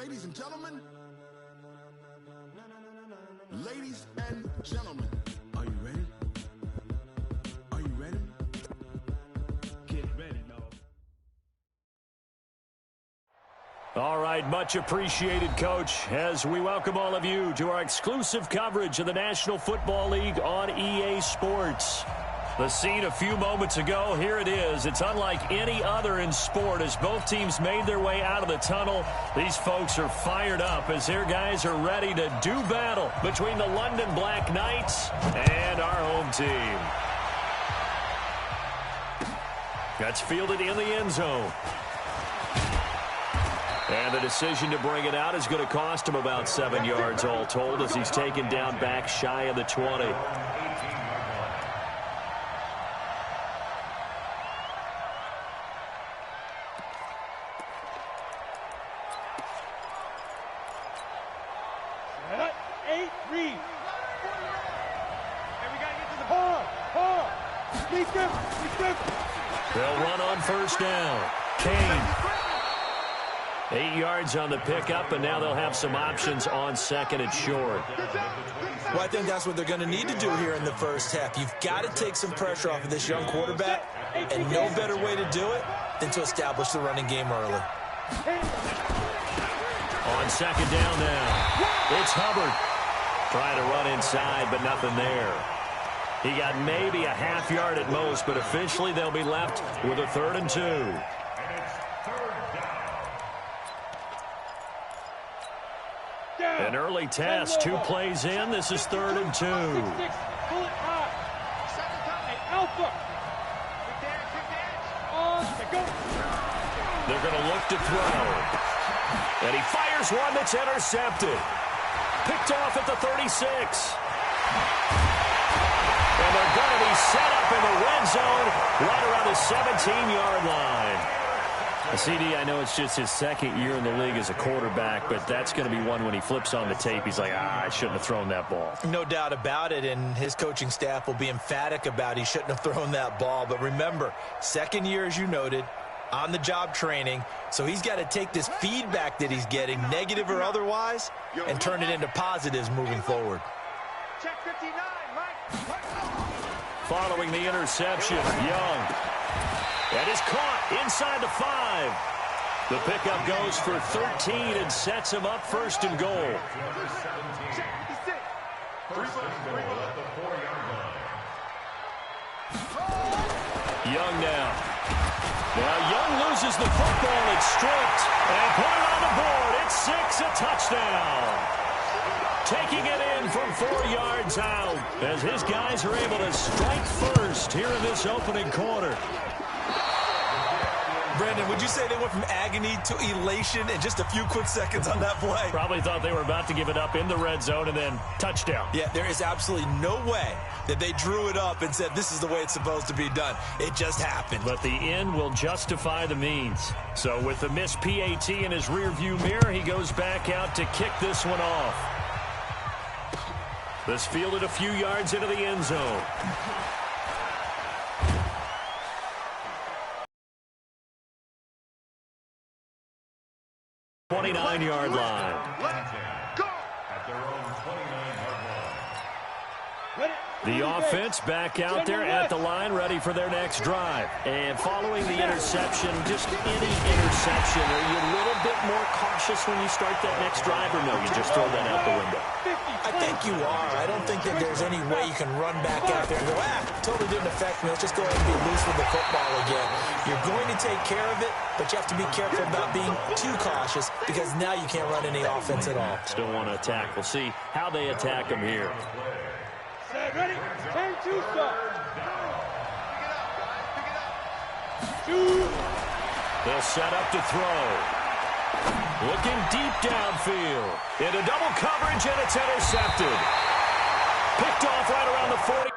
Ladies and gentlemen, ladies and gentlemen, are you ready? Are you ready? Get ready, no. All right, much appreciated, Coach, as we welcome all of you to our exclusive coverage of the National Football League on EA Sports. The scene a few moments ago, here it is. It's unlike any other in sport as both teams made their way out of the tunnel. These folks are fired up as their guys are ready to do battle between the London Black Knights and our home team. That's fielded in the end zone. And the decision to bring it out is going to cost him about 7 yards all told as he's taken down back shy of the 20. They'll run on first down. Kane. 8 yards on the pickup, and now they'll have some options on second and short. Well, I think that's what they're going to need to do here in the first half. You've got to take some pressure off of this young quarterback, and no better way to do it than to establish the running game early. On second down now, it's Hubbard. Trying to run inside, but nothing there. He got maybe a half yard at most, but officially they'll be left with a 3rd and 2. An early test, 2 plays in. This is 3rd and 2. They're going to look to throw. And he fires one that's intercepted. Picked off at the 36. And they're going to be set up in the red zone right around the 17-yard line. CD, I know it's just his 2nd year in the league as a quarterback, but that's going to be one when he flips on the tape. He's like, I shouldn't have thrown that ball. No doubt about it, and his coaching staff will be emphatic about he shouldn't have thrown that ball. But remember, 2nd year, as you noted, on-the-job training, so he's got to take this feedback that he's getting, negative or otherwise, and turn it into positives moving forward. Check 59, Mike. Following the interception, Young. That is caught inside the 5. The pickup goes for 13 and sets him up 1st and goal. Young now. Now Young loses the football. It's stripped. And put it on the board. It's 6, a touchdown. Taking it in from 4 yards out as his guys are able to strike first here in this opening quarter. Brandon, would you say they went from agony to elation in just a few quick seconds on that play? Probably thought they were about to give it up in the red zone and then touchdown. Yeah, there is absolutely no way that they drew it up and said this is the way it's supposed to be done. It just happened. But the end will justify the means. So with the missed PAT in his rearview mirror, he goes back out to kick this one off. This fielded a few yards into the end zone. 29-yard line. The offense back out there at the line, ready for their next drive. And following the interception, just any interception, are you a little bit more cautious when you start that next drive, or no, you just throw that out the window? I think you are. I don't think that there's any way you can run back out there and go, totally didn't affect me. Let's just go ahead and be loose with the football again. You're going to take care of it, but you have to be careful about being too cautious because now you can't run any offense at all. Still want to attack. We'll see how they attack him here. Ready? 10-2 stop. They'll set up to throw. Looking deep downfield. Into double coverage, and it's intercepted. Picked off right around the 40.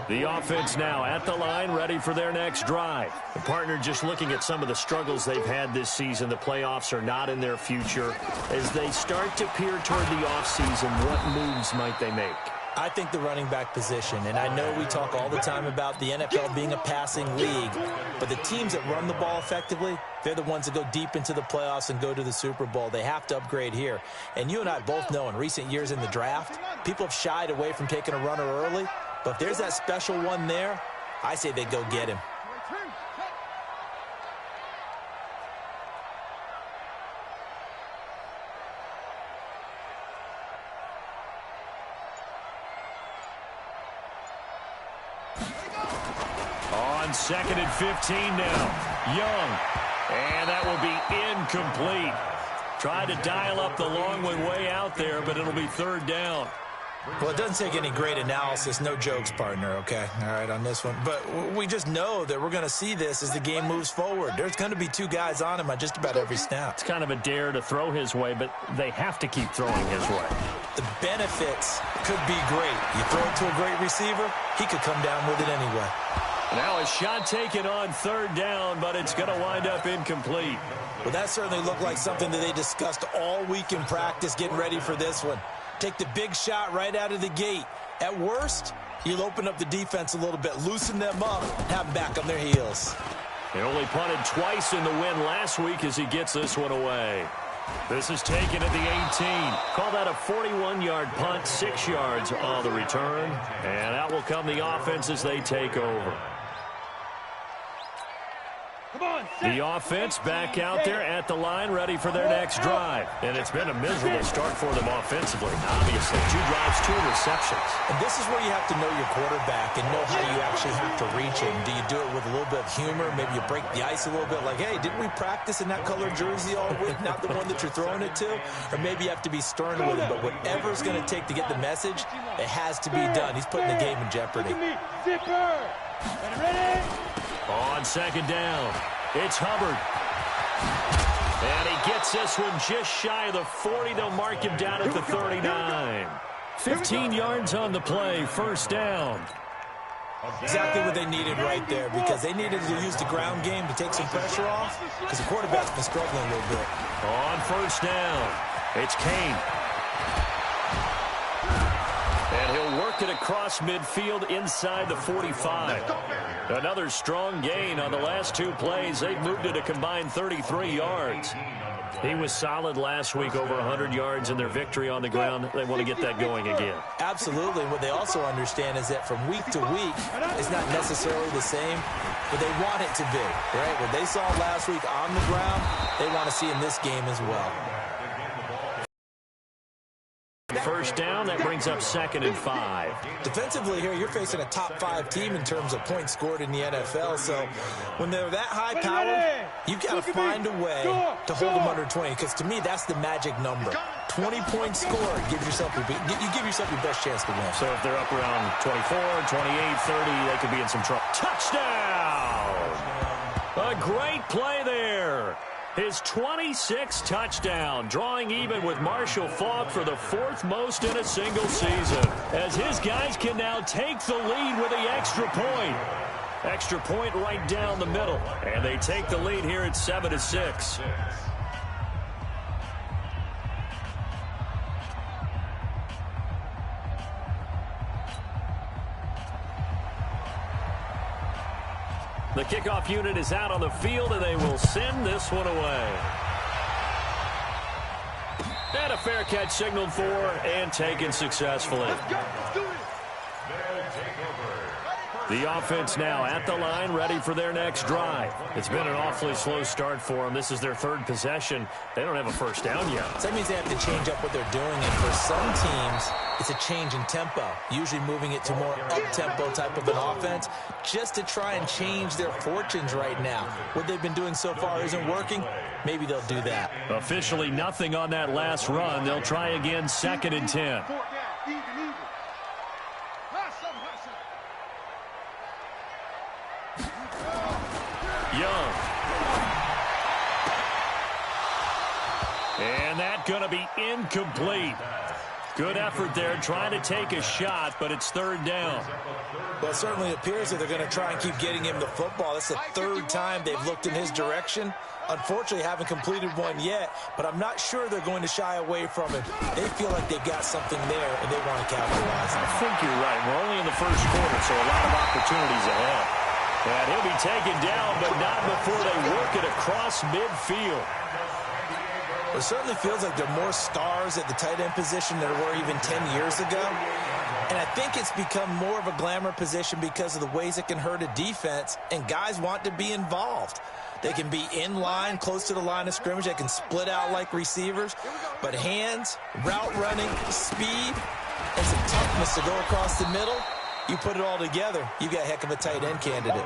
The offense now at the line, ready for their next drive. The partner just looking at some of the struggles they've had this season. The playoffs are not in their future. As they start to peer toward the offseason, what moves might they make? I think the running back position, and I know we talk all the time about the NFL being a passing league, but the teams that run the ball effectively, they're the ones that go deep into the playoffs and go to the Super Bowl. They have to upgrade here. And you and I both know in recent years in the draft, people have shied away from taking a runner early. But if there's that special one there, I say they go get him. On 2nd and 15 now. Young. And that will be incomplete. Tried to dial up the long one way out there, but it'll be 3rd down. Well, it doesn't take any great analysis. No jokes, partner, okay? All right, on this one. But we just know that we're going to see this as the game moves forward. There's going to be 2 guys on him on just about every snap. It's kind of a dare to throw his way, but they have to keep throwing his way. The benefits could be great. You throw it to a great receiver, he could come down with it anyway. Now a shot taken on 3rd down, but it's going to wind up incomplete. Well, that certainly looked like something that they discussed all week in practice getting ready for this one. Take the big shot right out of the gate. At worst, you'll open up the defense a little bit, loosen them up, have them back on their heels. He only punted twice in the win last week as he gets this one away. This is taken at the 18. Call that a 41-yard punt, 6 yards on the return. And out will come the offense as they take over. The offense back out there at the line, ready for their next drive. And it's been a miserable start for them offensively. Obviously, 2 drives, 2 receptions. And this is where you have to know your quarterback and know how you actually have to reach him. Do you do it with a little bit of humor? Maybe you break the ice a little bit like, hey, didn't we practice in that colored jersey all week, not the one that you're throwing it to? Or maybe you have to be stern with him. But whatever it's going to take to get the message, it has to be done. He's putting the game in jeopardy. On 2nd down, it's Hubbard. And he gets this one just shy of the 40. They'll mark him down at the 39. 15 yards on the play, 1st down. Exactly what they needed right there, because they needed to use the ground game to take some pressure off, because the quarterback's been struggling a little bit. On 1st down, it's Kane. And he'll work it across midfield inside the 45. Another strong gain on the last 2 plays. They've moved it a combined 33 yards. He was solid last week, over 100 yards in their victory on the ground. They want to get that going again. Absolutely. What they also understand is that from week to week, it's not necessarily the same, but they want it to be, right? What they saw last week on the ground, they want to see in this game as well. 1st down, that brings up 2nd and 5. Defensively here, you're facing a top 5 team in terms of points scored in the NFL. So when they're that high powered, you've got to find a way to hold them under 20. Because to me, that's the magic number. 20 points scored, you give yourself your best chance to win. So if they're up around 24, 28, 30, they could be in some trouble. Touchdown! A great play there. His 26th touchdown, drawing even with Marshall Faulk for the 4th most in a single season, as his guys can now take the lead with the extra point. Extra point right down the middle, and they take the lead here at 7-6. The kickoff unit is out on the field, and they will send this one away. And a fair catch signaled for and taken successfully. The offense now at the line, ready for their next drive. It's been an awfully slow start for them. This is their 3rd possession. They don't have a 1st down yet. So that means they have to change up what they're doing, and for some teams, it's a change in tempo, usually moving it to more up-tempo type of an offense, just to try and change their fortunes right now. What they've been doing so far isn't working. Maybe they'll do that. Officially nothing on that last run. They'll try again, 2nd and 10. Young. And that going to be incomplete. Good effort there, trying to take a shot, but it's third down. Well, it certainly appears that they're going to try and keep getting him the football. That's the third time they've looked in his direction. Unfortunately, haven't completed one yet, but I'm not sure they're going to shy away from it. They feel like they've got something there, and they want to capitalize. I think you're right. We're only in the first quarter, so a lot of opportunities ahead. And he'll be taken down, but not before they work it across midfield. It certainly feels like there are more stars at the tight end position than there were even 10 years ago. And I think it's become more of a glamour position because of the ways it can hurt a defense, and guys want to be involved. They can be in line, close to the line of scrimmage. They can split out like receivers. But hands, route running, speed, and some toughness to go across the middle, you put it all together, you've got a heck of a tight end candidate.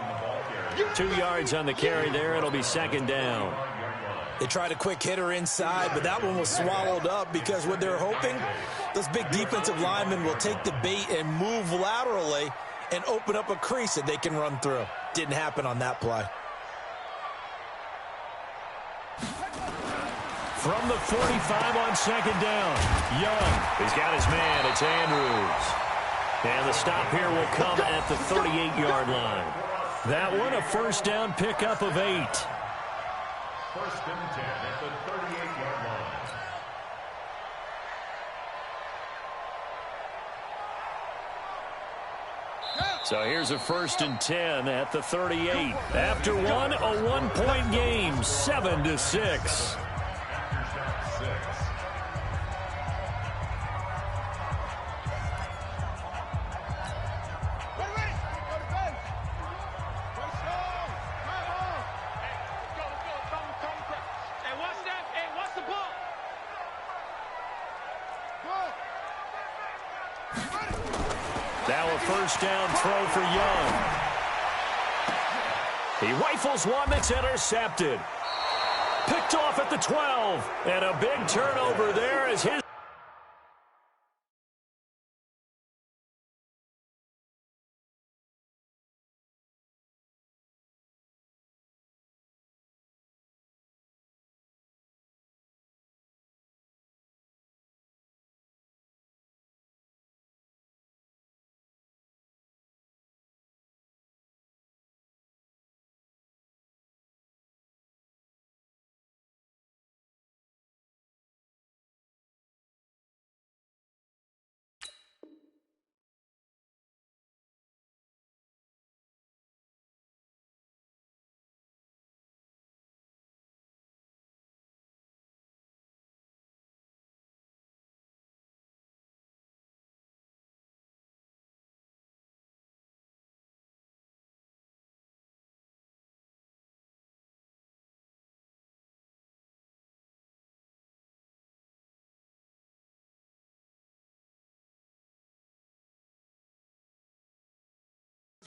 2 yards on the carry there. It'll be second down. They tried a quick hitter inside, but that one was swallowed up because what they're hoping, those big defensive linemen will take the bait and move laterally and open up a crease that they can run through. Didn't happen on that play. From the 45 on second down, Young. He's got his man. It's Andrews. And the stop here will come at the 38-yard line. That one, a first down pickup of 8. First and 10 at the 38-yard line. So here's a first and 10 at the 38. After one, a one-point game, 7-6. Now a first down throw for Young. He rifles one that's intercepted. Picked off at the 12. And a big turnover there as his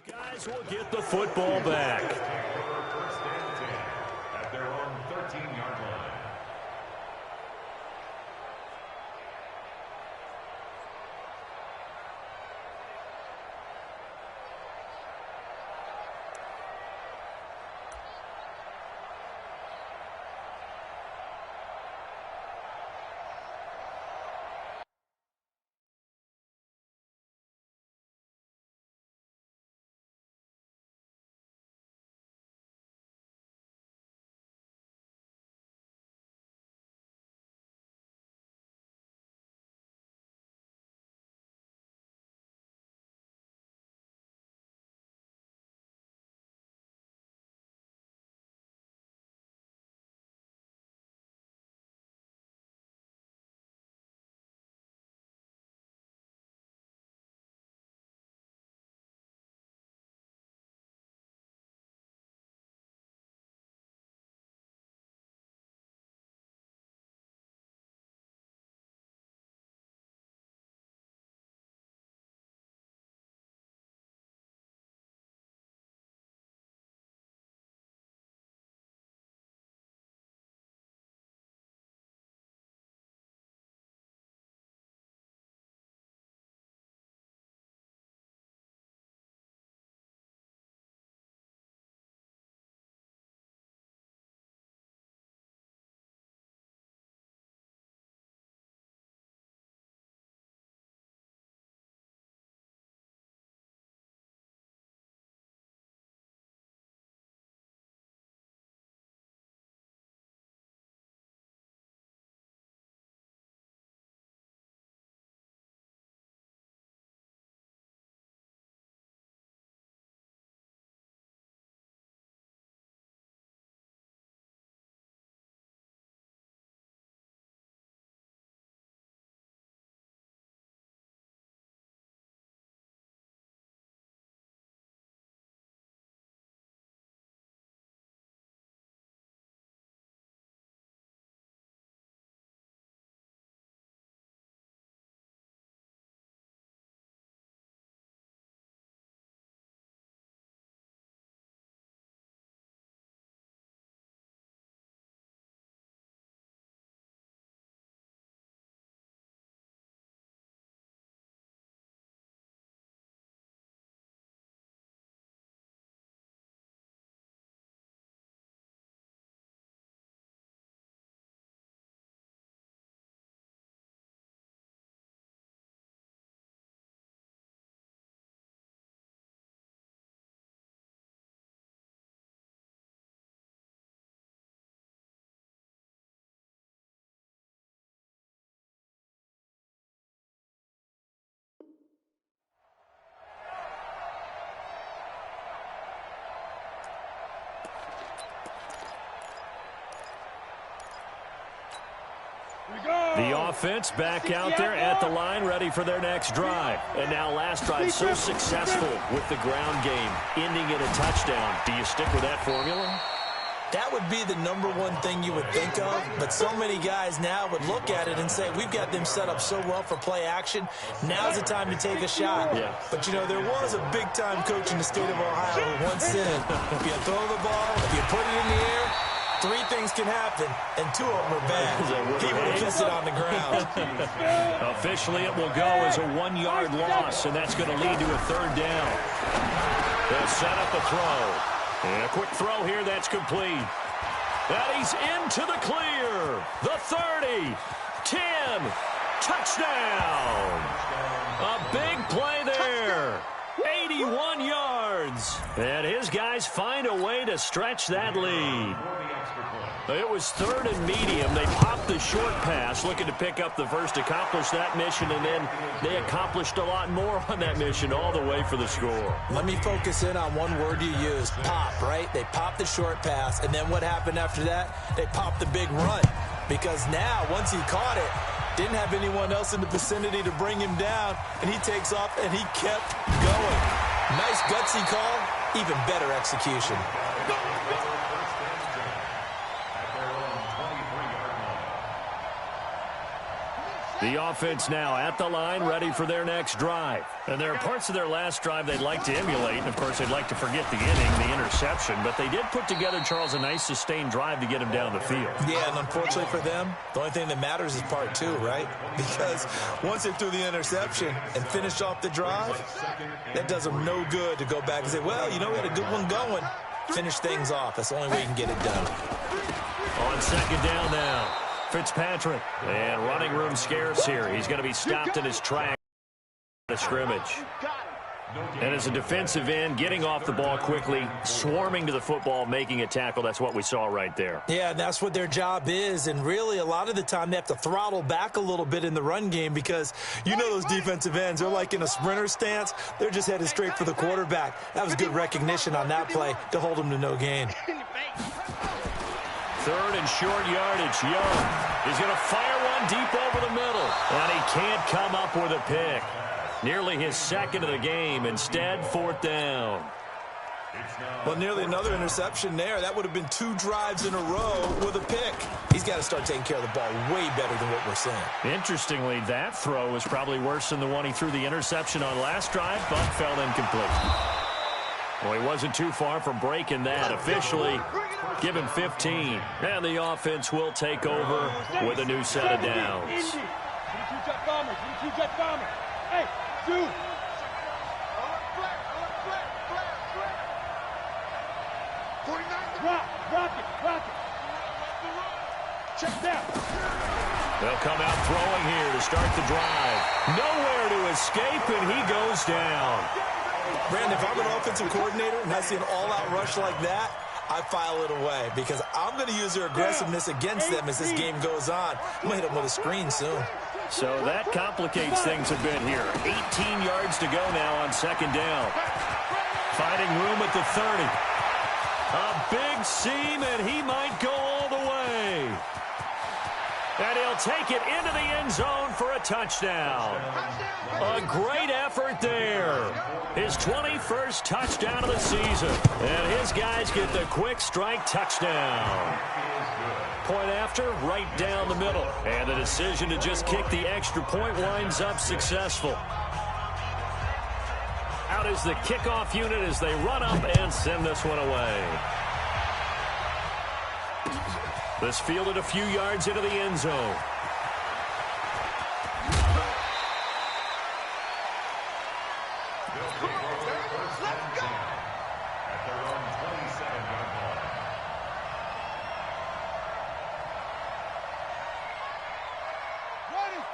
guys will get the football back. First and 10 at their own 13-yard line. offense back out there at the line, ready for their next drive. And now last drive so successful with the ground game, ending in a touchdown. Do you stick with that formula? That would be the number one thing you would think of, but so many guys now would look at it and say, we've got them set up so well for play action. Now's the time to take a shot. Yeah. But, you know, there was a big-time coach in the state of Ohio who once said, if you throw the ball, if you put it in the air, 3 things can happen, and 2 of them are bad. He would have kissed it on the ground. Officially, it will go as a 1-yard loss, and that's going to lead to a 3rd down. They'll set up a throw. And a quick throw here that's complete. And he's into the clear. The 30, 10, touchdown. A big play there. 81 yards. And his guys find a way to stretch that lead. It was 3rd and medium. They popped the short pass, looking to pick up the first, accomplish that mission, and then they accomplished a lot more on that mission all the way for the score. Let me focus in on one word you used, pop, right? They popped the short pass, and then what happened after that? They popped the big run. Because now, once he caught it, didn't have anyone else in the vicinity to bring him down, and he takes off, and he kept going. Nice gutsy call, even better execution. The offense now at the line, ready for their next drive. And there are parts of their last drive they'd like to emulate. And, of course, they'd like to forget the inning, the interception. But they did put together, Charles, a nice sustained drive to get him down the field. Yeah, and unfortunately for them, the only thing that matters is part 2, right? Because once they threw the interception and finished off the drive, that does them no good to go back and say, well, you know, we had a good one going. Finish things off. That's the only way you can get it done. On 2nd down now. Fitzpatrick, and running room scarce here. He's going to be stopped in his track at a scrimmage. And as a defensive end, getting off the ball quickly, swarming to the football, making a tackle, that's what we saw right there. Yeah, and that's what their job is. And really, a lot of the time, they have to throttle back a little bit in the run game because you know those defensive ends, they're like in a sprinter stance. They're just headed straight for the quarterback. That was good recognition on that play to hold him to no gain. 3rd and short yardage. Young. He's going to fire one deep over the middle. And he can't come up with a pick. Nearly his 2nd of the game. Instead, 4th down. Well, nearly another interception there. That would have been 2 drives in a row with a pick. He's got to start taking care of the ball way better than what we're seeing. Interestingly, that throw was probably worse than the one he threw the interception on last drive, but fell incomplete. Well, he wasn't too far from breaking that. Officially, give him 15. And the offense will take over with a new set of downs. Hey, dude. Rock it. Check down. They'll come out throwing here to start the drive. Nowhere to escape, and he goes down. Brandon, if I'm an offensive coordinator and I see an all-out rush like that, I file it away because I'm going to use their aggressiveness against them as this game goes on. I'm going to hit them with a screen soon. So that complicates things a bit here. 18 yards to go now on 2nd down. Finding room at the 30. A big seam, and he might go all the way. And he'll take it into the end zone for a touchdown. A great effort there. His 21st touchdown of the season. And his guys get the quick strike touchdown. Point after, right down the middle. And the decision to just kick the extra point winds up successful. Out is the kickoff unit as they run up and send this one away. This fielded a few yards into the end zone.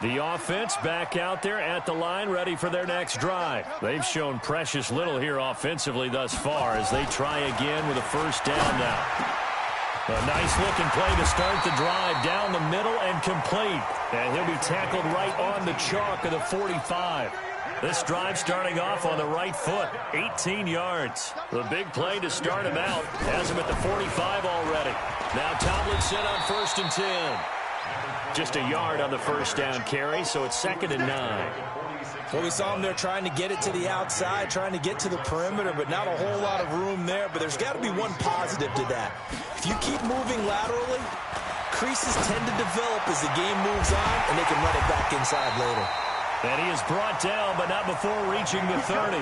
The offense back out there at the line, ready for their next drive. They've shown precious little here offensively thus far as they try again with a 1st down now. A nice-looking play to start the drive down the middle and complete. And he'll be tackled right on the chalk of the 45. This drive starting off on the right foot, 18 yards. The big play to start him out has him at the 45 already. Now Tomlinson on 1st and 10. Just a yard on the first down carry, so it's 2nd and 9. Well, we saw him there trying to get it to the outside, trying to get to the perimeter, but not a whole lot of room there. But there's got to be one positive to that. If you keep moving laterally, creases tend to develop as the game moves on, and they can run it back inside later. And he is brought down, but not before reaching the 30.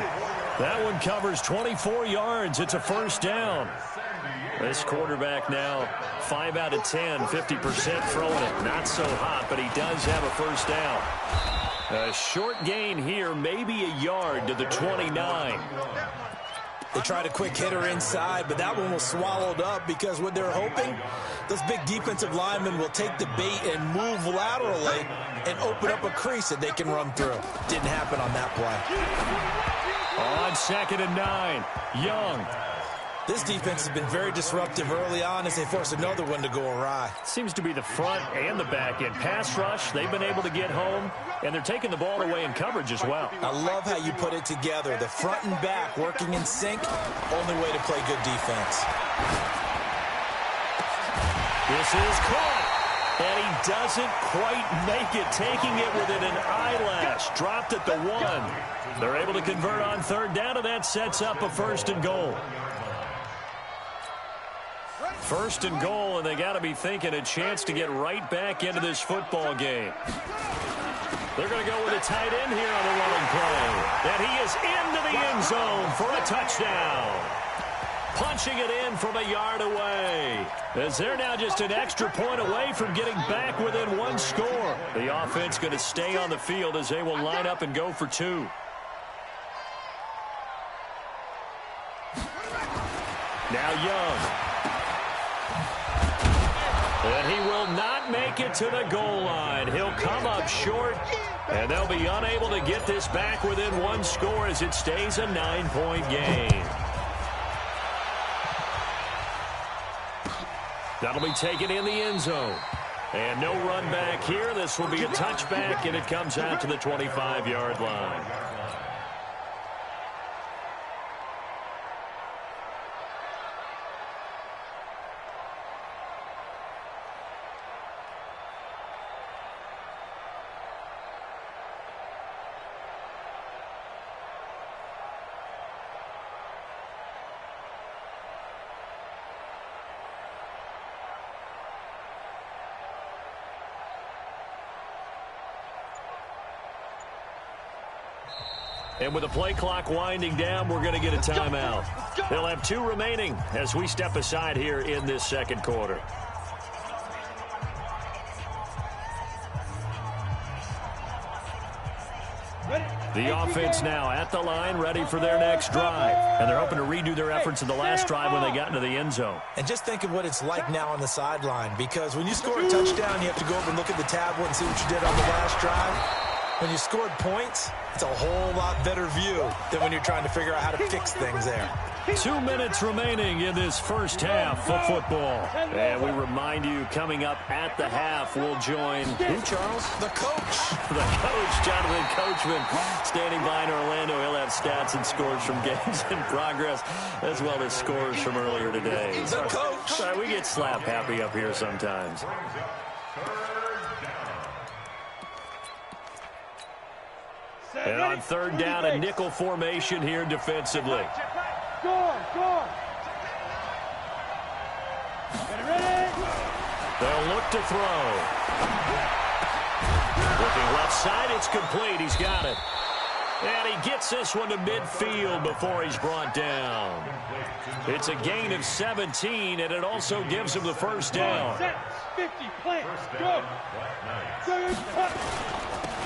That one covers 24 yards. It's a first down. This quarterback now 5 out of 10, 50% throwing it. Not so hot, but he does have a first down. A short gain here, maybe a yard to the 29. They tried a quick hitter inside, but that one was swallowed up because what they're hoping, those big defensive linemen will take the bait and move laterally and open up a crease that they can run through. Didn't happen on that play. On 2nd and 9, Young. This defense has been very disruptive early on as they force another one to go awry. Seems to be the front and the back end. Pass rush, they've been able to get home, and they're taking the ball away in coverage as well. I love how you put it together. The front and back working in sync, only way to play good defense. This is caught, and he doesn't quite make it, taking it within an eyelash. Dropped at the 1. They're able to convert on 3rd down, and that sets up a 1st and goal. 1st and goal, and they got to be thinking a chance to get right back into this football game. They're going to go with a tight end here on the running play. And he is into the end zone for a touchdown. Punching it in from a yard away. As they're now just an extra point away from getting back within 1 score. The offense going to stay on the field as they will line up and go for 2. Now Young. And he will not make it to the goal line. He'll come up short, and they'll be unable to get this back within 1 score as it stays a 9-point game. That'll be taken in the end zone. And no run back here. This will be a touchback, and it comes out to the 25-yard line. And with the play clock winding down, we're going to get a timeout. They'll have 2 remaining as we step aside here in this 2nd quarter. The offense now at the line, ready for their next drive. And they're hoping to redo their efforts in the last drive when they got into the end zone. And just think of what it's like now on the sideline, because when you score a touchdown, you have to go over and look at the tablet and see what you did on the last drive. When you scored points, it's a whole lot better view than when you're trying to figure out how to fix things there. 2 minutes remaining in this first half of football. And we remind you, coming up at the half, we'll join who, Charles? The coach. The coach, Jonathan Coachman, standing by in Orlando. He'll have stats and scores from games in progress, as well as scores from earlier today. The coach. Sorry, we get slap happy up here sometimes. And on 3rd down, a nickel formation here defensively. Score! They'll look to throw. Looking left side, it's complete. He's got it. And he gets this one to midfield before he's brought down. It's a gain of 17, and it also gives him the first down. 50, plant, go!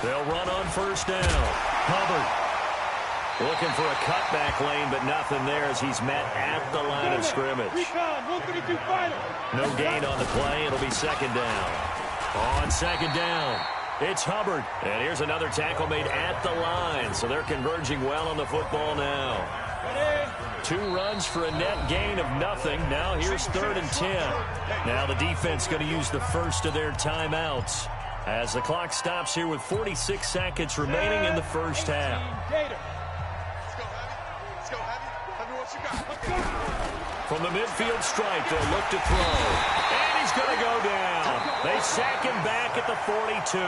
They'll run on first down. Hubbard looking for a cutback lane, but nothing there as he's met at the line of scrimmage. No gain on the play. It'll be 2nd down. On 2nd down, it's Hubbard. And here's another tackle made at the line. So they're converging well on the football now. 2 runs for a net gain of nothing. Now here's 3rd and 10. Now the defense going to use the first of their timeouts as the clock stops here with 46 seconds remaining in the first half. From the midfield stripe, they'll look to throw. And he's going to go down. They sack him back at the 42.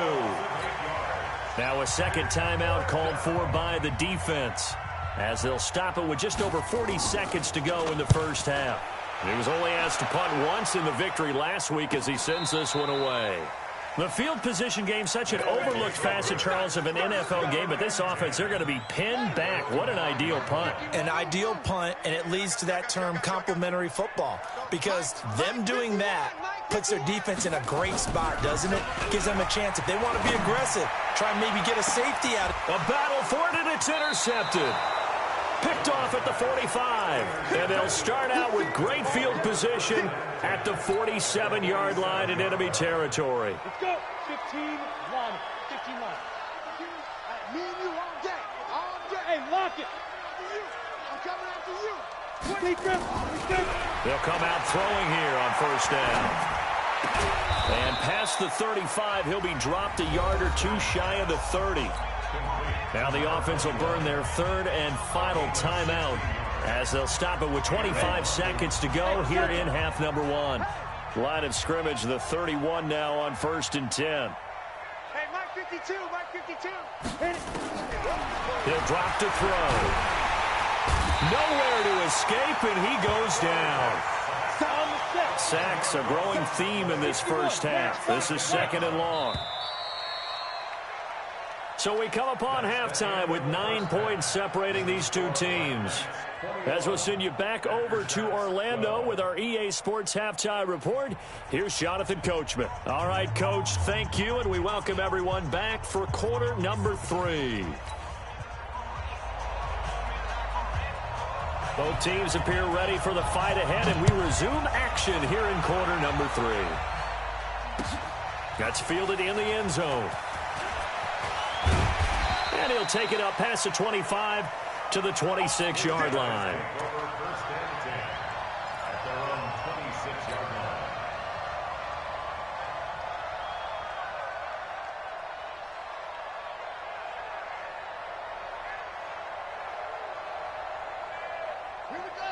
Now a second timeout called for by the defense, as they'll stop it with just over 40 seconds to go in the first half. He was only asked to punt once in the victory last week as he sends this one away. The field position game, such an overlooked facet, Charles, of an NFL game, but this offense, they're going to be pinned back. What an ideal punt. An ideal punt, and it leads to that term complementary football, because them doing that puts their defense in a great spot, doesn't it? Gives them a chance, if they want to be aggressive, try and maybe get a safety out. A battle for it, and it's intercepted. Picked off at the 45, and they'll start out with great field position at the 47-yard line in enemy territory. Let's go. 15-1. 15-1. Me and you all day. All day. Hey, lock it. I'm coming after you. They'll come out throwing here on first down. And past the 35, he'll be dropped a yard or two shy of the 30. Now the offense will burn their third and final timeout, as they'll stop it with 25 seconds to go here in half number one. Line of scrimmage, the 31 now on 1st and 10. Hey, Mike 52, Mike 52. He'll drop to throw. Nowhere to escape, and he goes down. Sacks, a growing theme in this first half. This is 2nd and long. So we come upon halftime with 9 points separating these two teams. As we'll send you back over to Orlando with our EA Sports Halftime Report, here's Jonathan Coachman. All right, Coach, thank you, and we welcome everyone back for quarter number 3. Both teams appear ready for the fight ahead, and we resume action here in quarter number 3. That's fielded in the end zone. And he'll take it up past the 25 to the 26-yard line.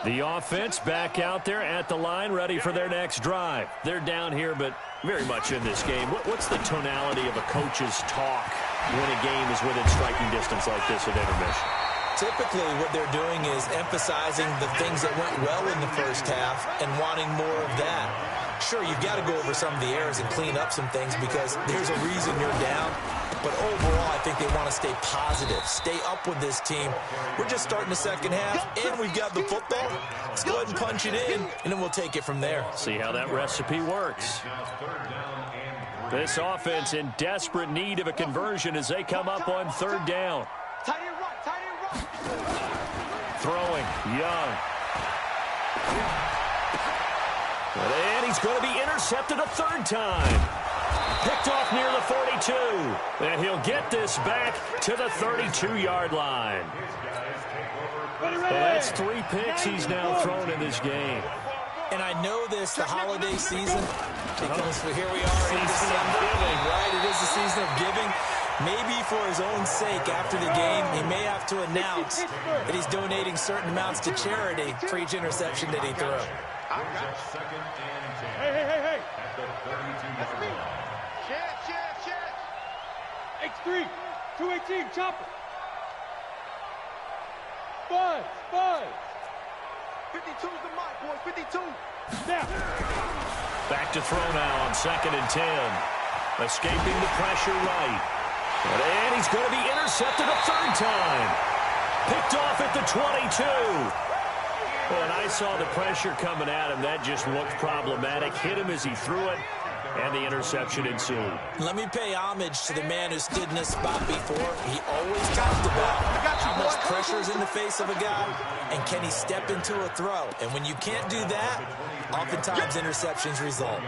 The offense back out there at the line, ready for their next drive. They're down here, but very much in this game. What's the tonality of a coach's talk when a game is within striking distance like this at intermission? Typically, what they're doing is emphasizing the things that went well in the first half and wanting more of that. Sure, you've got to go over some of the errors and clean up some things because there's a reason you're down. But overall, I think they want to stay positive, stay up with this team. We're just starting the second half, and we've got the football. Let's go ahead and punch it in, and then we'll take it from there. See how that recipe works. This offense in desperate need of a conversion as they come up on 3rd down. Throwing, Young. And he's going to be intercepted a 3rd time. Picked off near the 42. And he'll get this back to the 32-yard line. Well, that's 3 picks he's now thrown in this game. And I know this, the holiday season, because here we are in December, right? It is the season of giving. Maybe for his own sake, after the game, he may have to announce that he's donating certain amounts to charity for each interception that he threw. Hey. That's me. Chance. X3, 218, chopper. Buzz. 52's the mic, boys, 52. Snap. Back to throw now on 2nd and 10. Escaping the pressure right. And he's going to be intercepted a 3rd time. Picked off at the 22. When I saw the pressure coming at him, that just looked problematic. Hit him as he threw it, and the interception ensued. Let me pay homage to the man who stood in this spot before. He always talked about how much pressure is in the face of a guy, and can he step into a throw. And when you can't do that, oftentimes interceptions result.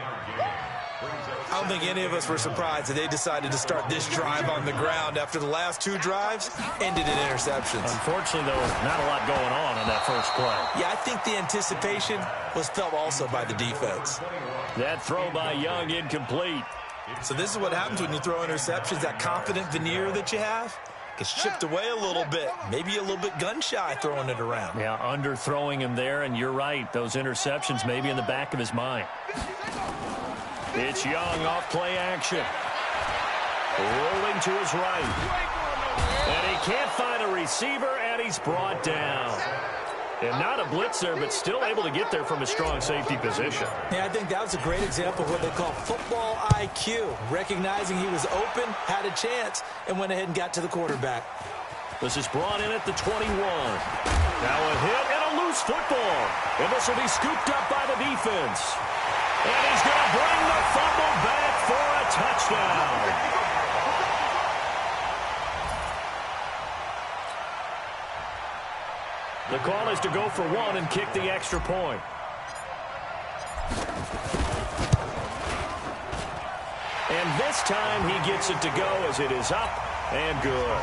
I don't think any of us were surprised that they decided to start this drive on the ground after the last 2 drives ended in interceptions. Unfortunately, though, not a lot going on that first play. Yeah, I think the anticipation was felt also by the defense. That throw by Young incomplete. So this is what happens when you throw interceptions, that confident veneer that you have. Gets chipped away a little bit. Maybe a little bit gun-shy throwing it around. Yeah, underthrowing him there, and you're right. Those interceptions may be in the back of his mind. It's Young off play action. Rolling to his right. And he can't find a receiver, and he's brought down. And not a blitzer, but still able to get there from a strong safety position. Yeah, I think that was a great example of what they call football IQ. Recognizing he was open, had a chance, and went ahead and got to the quarterback. This is brought in at the 21. Now a hit and a loose football. And this will be scooped up by the defense. And he's going to bring the fumble back for a touchdown. The call is to go for one and kick the extra point. And this time he gets it to go as it is up and good.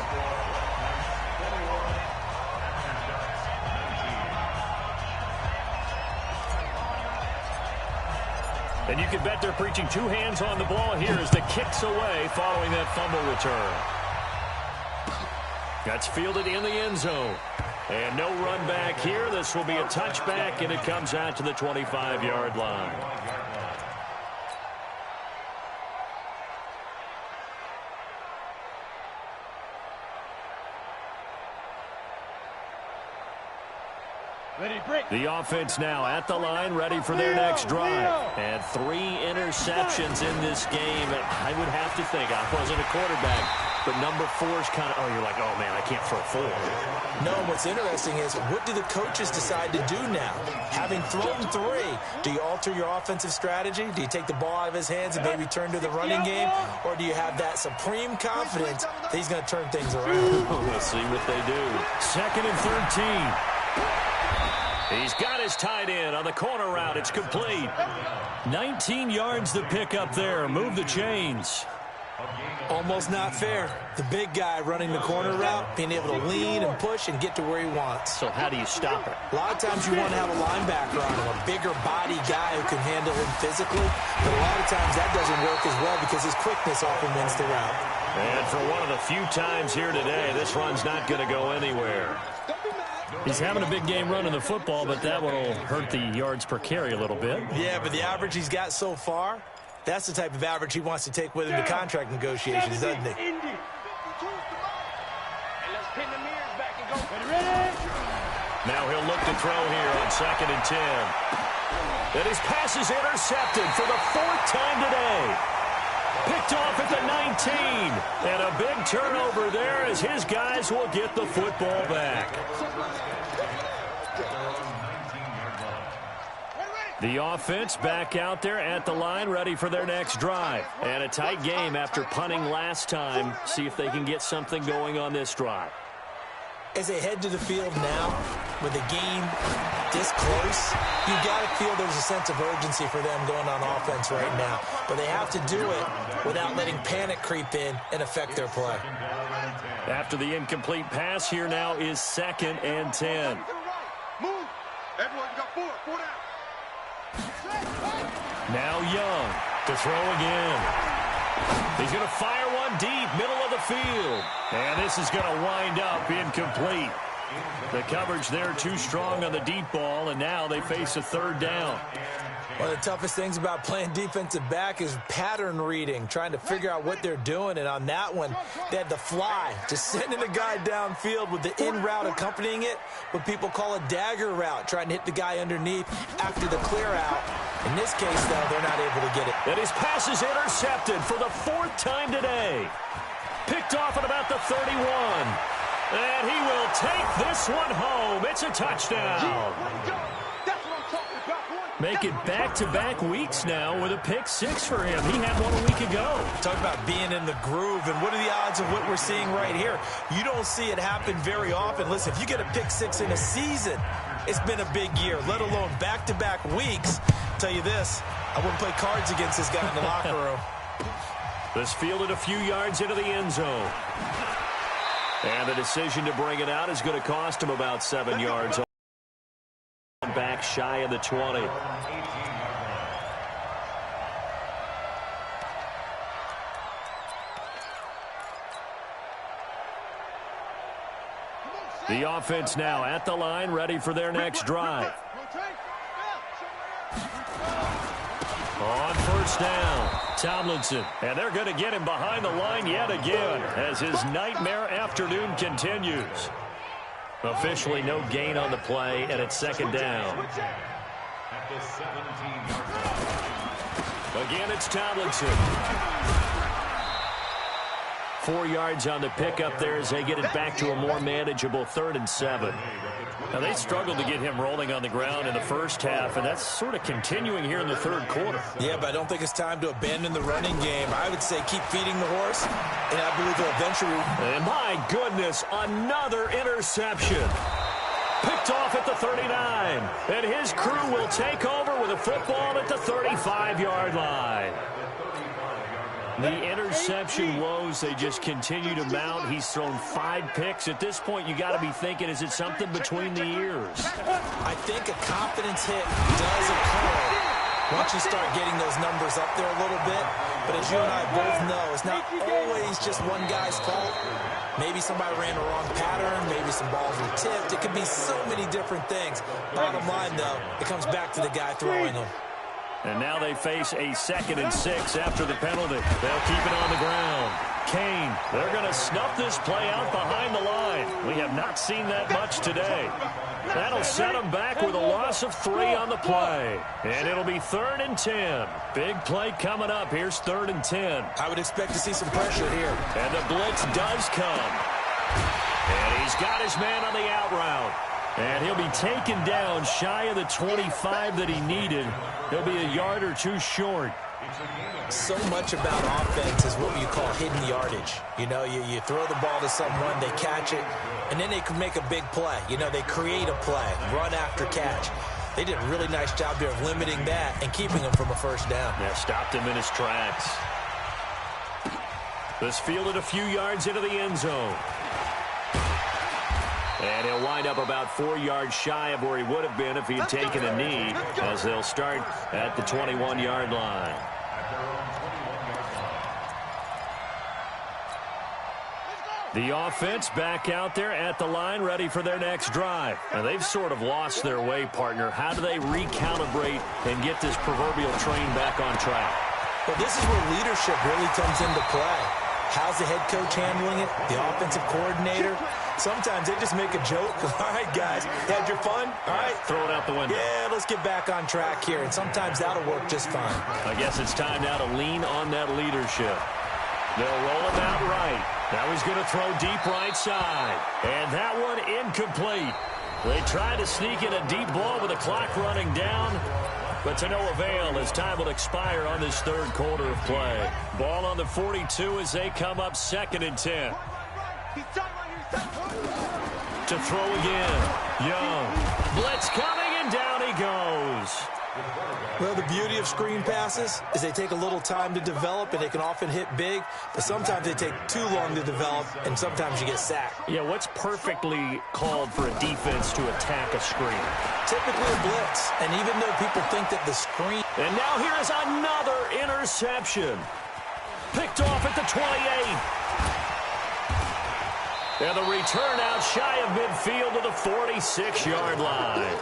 And you can bet they're preaching two hands on the ball here as the kick's away following that fumble return. That's fielded in the end zone. And no run back here. This will be a touchback, and it comes out to the 25-yard line. The offense now at the line, ready for their next drive. And 3 interceptions in this game. And I would have to think, I wasn't a quarterback, but number 4 is kind of, you're like, oh, man, I can't throw 4. No, what's interesting is, what do the coaches decide to do now? Having thrown 3, do you alter your offensive strategy? Do you take the ball out of his hands and maybe turn to the running game? Or do you have that supreme confidence that he's going to turn things around? We'll see what they do. 2nd and 13. He's got his tight end on the corner route. It's complete. 19 yards to pick up there. Move the chains. Almost not fair. The big guy running the corner route, being able to lean and push and get to where he wants. So how do you stop it? A lot of times you want to have a linebacker on him, a bigger body guy who can handle him physically. But a lot of times that doesn't work as well because his quickness often wins the route. And for one of the few times here today, this run's not going to go anywhere. He's having a big game running the football, but that will hurt the yards per carry a little bit. Yeah, but the average he's got so far, that's the type of average he wants to take with him to contract negotiations, doesn't he? Now he'll look to throw here on 2nd and 10. And his pass is intercepted for the 4th time today. Picked off at the 19. And a big turnover there as his guys will get the football back. The offense back out there at the line, ready for their next drive. And a tight game after punting last time. See if they can get something going on this drive. As they head to the field now, with the game this close, you got to feel there's a sense of urgency for them going on offense right now. But they have to do it without letting panic creep in and affect their play. After the incomplete pass, here now is 2nd and 10. Move. Everyone, you got 4 down. Now Young to throw again. He's going to fire one deep, middle of the field. And this is going to wind up incomplete. The coverage there too strong on the deep ball, and now they face a 3rd down. One of the toughest things about playing defensive back is pattern reading, trying to figure out what they're doing. And on that one, they had the fly, just sending the guy downfield with the in route accompanying it, what people call a dagger route, trying to hit the guy underneath after the clear out. In this case, though, they're not able to get it. And his pass is intercepted for the 4th time today. Picked off at about the 31. And he will take this one home. It's a touchdown. Make it back-to-back weeks now with a pick 6 for him. He had one a week ago. Talk about being in the groove, and what are the odds of what we're seeing right here? You don't see it happen very often. Listen, if you get a pick 6 in a season, it's been a big year, let alone back-to-back weeks. I'll tell you this, I wouldn't play cards against this guy in the locker room. This fielded a few yards into the end zone. And the decision to bring it out is going to cost him about 7 yards. Back shy of the 20. The offense now at the line, ready for their next drive. On first down, Tomlinson. And they're going to get him behind the line yet again as his nightmare afternoon continues. Officially no gain on the play, and it's second down. At the 17-yard line. Again, it's Tomlinson. 4 yards on the pickup there as they get it back to a more manageable 3rd and 7. Now, they struggled to get him rolling on the ground in the first half, and that's sort of continuing here in the third quarter. Yeah, but I don't think it's time to abandon the running game. I would say keep feeding the horse, and I believe they'll eventually... And my goodness, another interception. Picked off at the 39, and his crew will take over with a football at the 35-yard line. The interception woes, they just continue to mount. He's thrown 5 picks. At this point, you got to be thinking, is it something between the ears? I think a confidence hit does occur once you start getting those numbers up there a little bit. But as you and I both know, it's not always just one guy's fault. Maybe somebody ran a wrong pattern. Maybe some balls were tipped. It could be so many different things. Bottom line, though, it comes back to the guy throwing them. And now they face a 2nd and 6 after the penalty. They'll keep it on the ground. Kane, they're going to snuff this play out behind the line. We have not seen that much today. That'll set them back with a loss of 3 on the play. And it'll be 3rd and 10. Big play coming up. Here's 3rd and 10. I would expect to see some pressure here. And the blitz does come. And he's got his man on the out route. And he'll be taken down shy of the 25 that he needed. He'll be a yard or 2 short. So much about offense is what you call hidden yardage. You know, you throw the ball to someone, they catch it, and then they can make a big play. You know, they create a play, run after catch. They did a really nice job here of limiting that and keeping him from a first down. Yeah, stopped him in his tracks. This fielded a few yards into the end zone. And he'll wind up about 4 yards shy of where he would have been if he had taken a knee, as they'll start at the 21-yard line. The offense back out there at the line, ready for their next drive. Now, they've sort of lost their way, partner. How do they recalibrate and get this proverbial train back on track? Well, this is where leadership really comes into play. How's the head coach handling it? The offensive coordinator? Sometimes they just make a joke. All right, guys, had your fun? All right. Throw it out the window. Yeah, let's get back on track here. And sometimes that'll work just fine. I guess it's time now to lean on that leadership. They'll roll him out right. Now he's going to throw deep right side. And that one incomplete. They try to sneak in a deep ball with the clock running down, but to no avail as time will expire on this third quarter of play. Ball on the 42 as they come up 2nd and 10. To throw again. Young. Blitz coming, and down he goes. Well, the beauty of screen passes is they take a little time to develop, and they can often hit big, but sometimes they take too long to develop, and sometimes you get sacked. Yeah, what's perfectly called for a defense to attack a screen? Typically a blitz, and even though people think that the screen... And now here is another interception. Picked off at the 28. And the return out shy of midfield to the 46-yard line.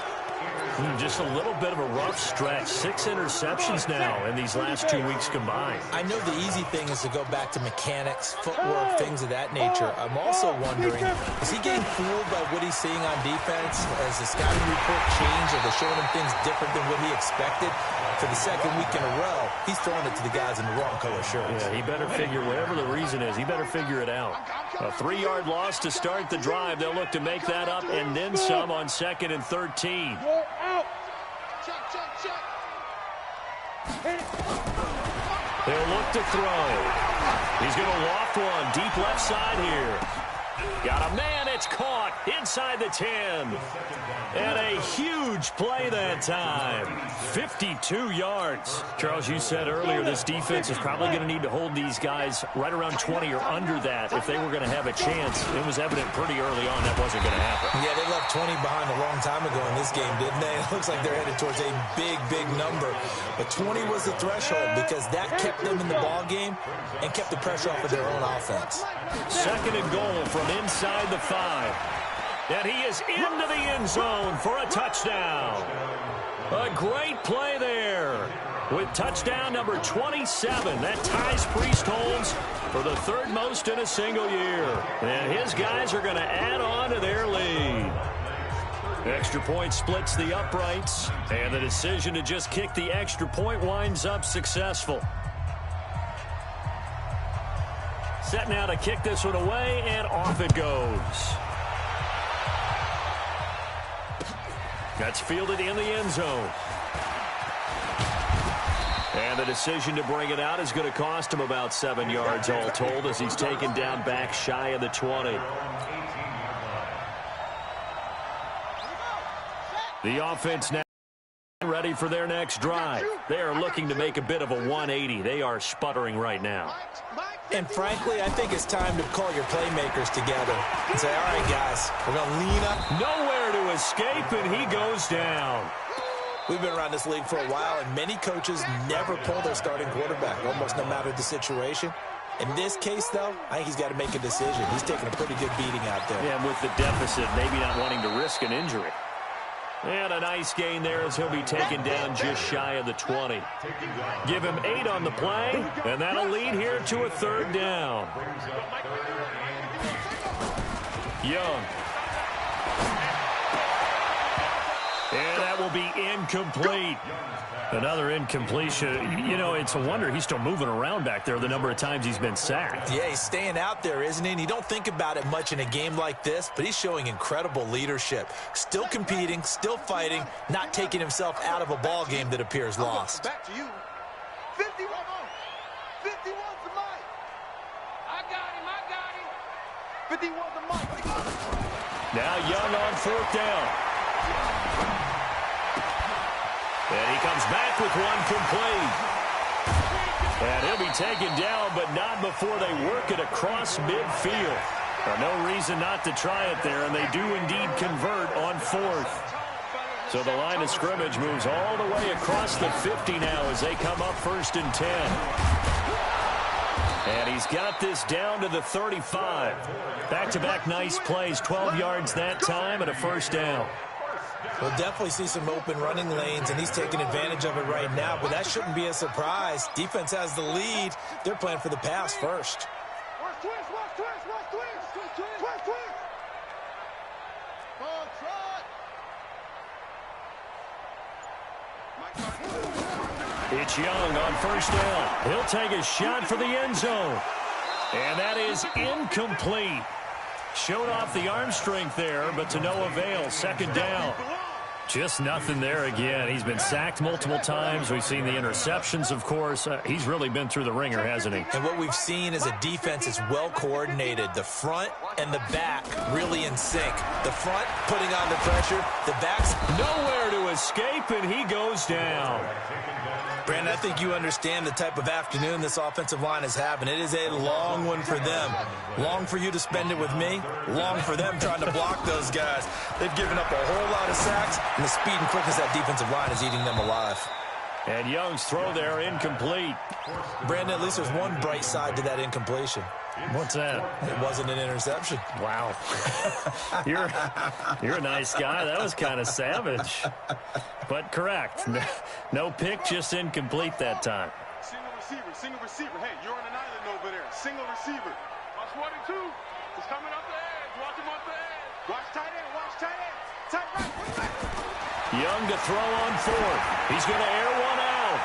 Just a little bit of a rough stretch. 6 interceptions now in these last 2 weeks combined. I know the easy thing is to go back to mechanics, footwork, things of that nature. I'm also wondering, is he getting fooled by what he's seeing on defense? Has the scouting report changed? Are they showing him things different than what he expected? For the 2nd week in a row, he's throwing it to the guys in the wrong color shirts. Yeah, he better figure, whatever the reason is, he better figure it out. A 3-yard loss to start the drive. They'll look to make that up and then some on 2nd and 13. They'll look to throw. He's going to loft one deep left side here. Got a man, it's caught inside the 10. And a huge play that time. 52 yards. Charles, you said earlier this defense is probably going to need to hold these guys right around 20 or under that if they were going to have a chance. It was evident pretty early on that wasn't going to happen. Yeah, they left 20 behind a long time ago in this game, didn't they? It looks like they're headed towards a big, big number. But 20 was the threshold because that kept them in the ball game and kept the pressure off of their own offense. 2nd and goal from inside the 5. And he is into the end zone for a touchdown. A great play there with touchdown number 27. That ties Priest-Holmes for the third most in a single year. And his guys are going to add on to their lead. Extra point splits the uprights, and the decision to just kick the extra point winds up successful. Set now to kick this one away, and off it goes. That's fielded in the end zone. And the decision to bring it out is going to cost him about 7 yards all told as he's taken down back shy of the 20. The offense now ready for their next drive. They are looking to make a bit of a 180. They are sputtering right now. And frankly, I think it's time to call your playmakers together and say, all right, guys, we're going to lean up. Nowhere to escape, and he goes down. We've been around this league for a while, and many coaches never pull their starting quarterback, almost no matter the situation. In this case, though, I think he's got to make a decision. He's taking a pretty good beating out there. Yeah, with the deficit, maybe not wanting to risk an injury. And a nice gain there as he'll be taken down just shy of the 20. Give him 8 on the play, and that'll lead here to a third down. Young. And that will be incomplete. Another incompletion. You know, it's a wonder he's still moving around back there the number of times he's been sacked. Yeah, he's staying out there, isn't he? And you don't think about it much in a game like this, but he's showing incredible leadership. Still competing, still fighting, not taking himself out of a ball game that appears lost. Back to you. 51. 51's the mic. I got him. 51's the mic. Now Young on fourth down. And he comes back with one complete. And he'll be taken down, but not before they work it across midfield. No reason not to try it there, and they do indeed convert on fourth. So the line of scrimmage moves all the way across the 50 now as they come up 1st and 10. And he's got this down to the 35. Back-to-back nice plays, 12 yards that time and a first down. We'll definitely see some open running lanes, and he's taking advantage of it right now, but that shouldn't be a surprise. Defense has the lead. They're playing for the pass first. It's Young on first down. He'll take a shot for the end zone. And that is incomplete. Showed off the arm strength there, but to no avail. Second down. Just nothing there again. He's been sacked multiple times. We've seen the interceptions, of course. He's really been through the ringer, hasn't he? And what we've seen is a defense is well coordinated. The front and the back really in sync. The front putting on the pressure. The back's nowhere to escape, and he goes down. Brandon, I think you understand the type of afternoon this offensive line is having. It is a long one for them. Long for you to spend it with me. Long for them trying to block those guys. They've given up a whole lot of sacks, and the speed and quickness of that defensive line is eating them alive. And Young's throw there incomplete. Brandon, at least there's one bright side to that incompletion. What's that? It wasn't an interception. Wow. You're a nice guy. That was kind of savage. But correct. No pick, just incomplete that time. Single receiver. Hey, you're on an island over there. Single receiver. Watch 1 and 2. He's coming up the edge. Watch him up the edge. Watch tight end. Tight right. Young to throw on fourth. He's going to air one out.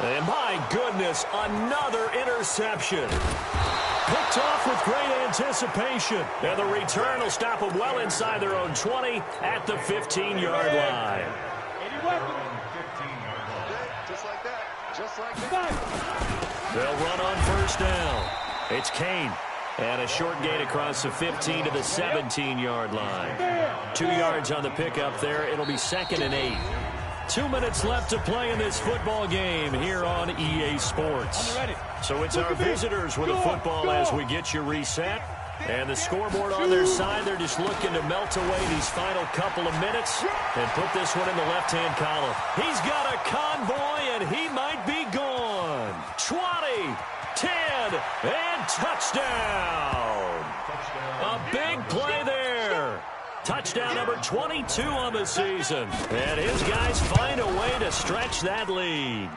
And my goodness, another interception. Picked off with great anticipation. And the return will stop them well inside their own 20 at the 15-yard line. Just like that. They'll run on first down. It's Kane. And a short gain across the 15 to the 17-yard line. 2 yards on the pickup there. It'll be 2nd and 8. 2 minutes left to play in this football game here on EA Sports. So it's our visitors with the football as we get you reset. And the scoreboard on their side, they're just looking to melt away these final couple of minutes and put this one in the left-hand column. He's got a convoy, and he might be gone. 20, 10, and touchdown. A big play there. Touchdown number 22 on the season. And his guys find a way to stretch that lead.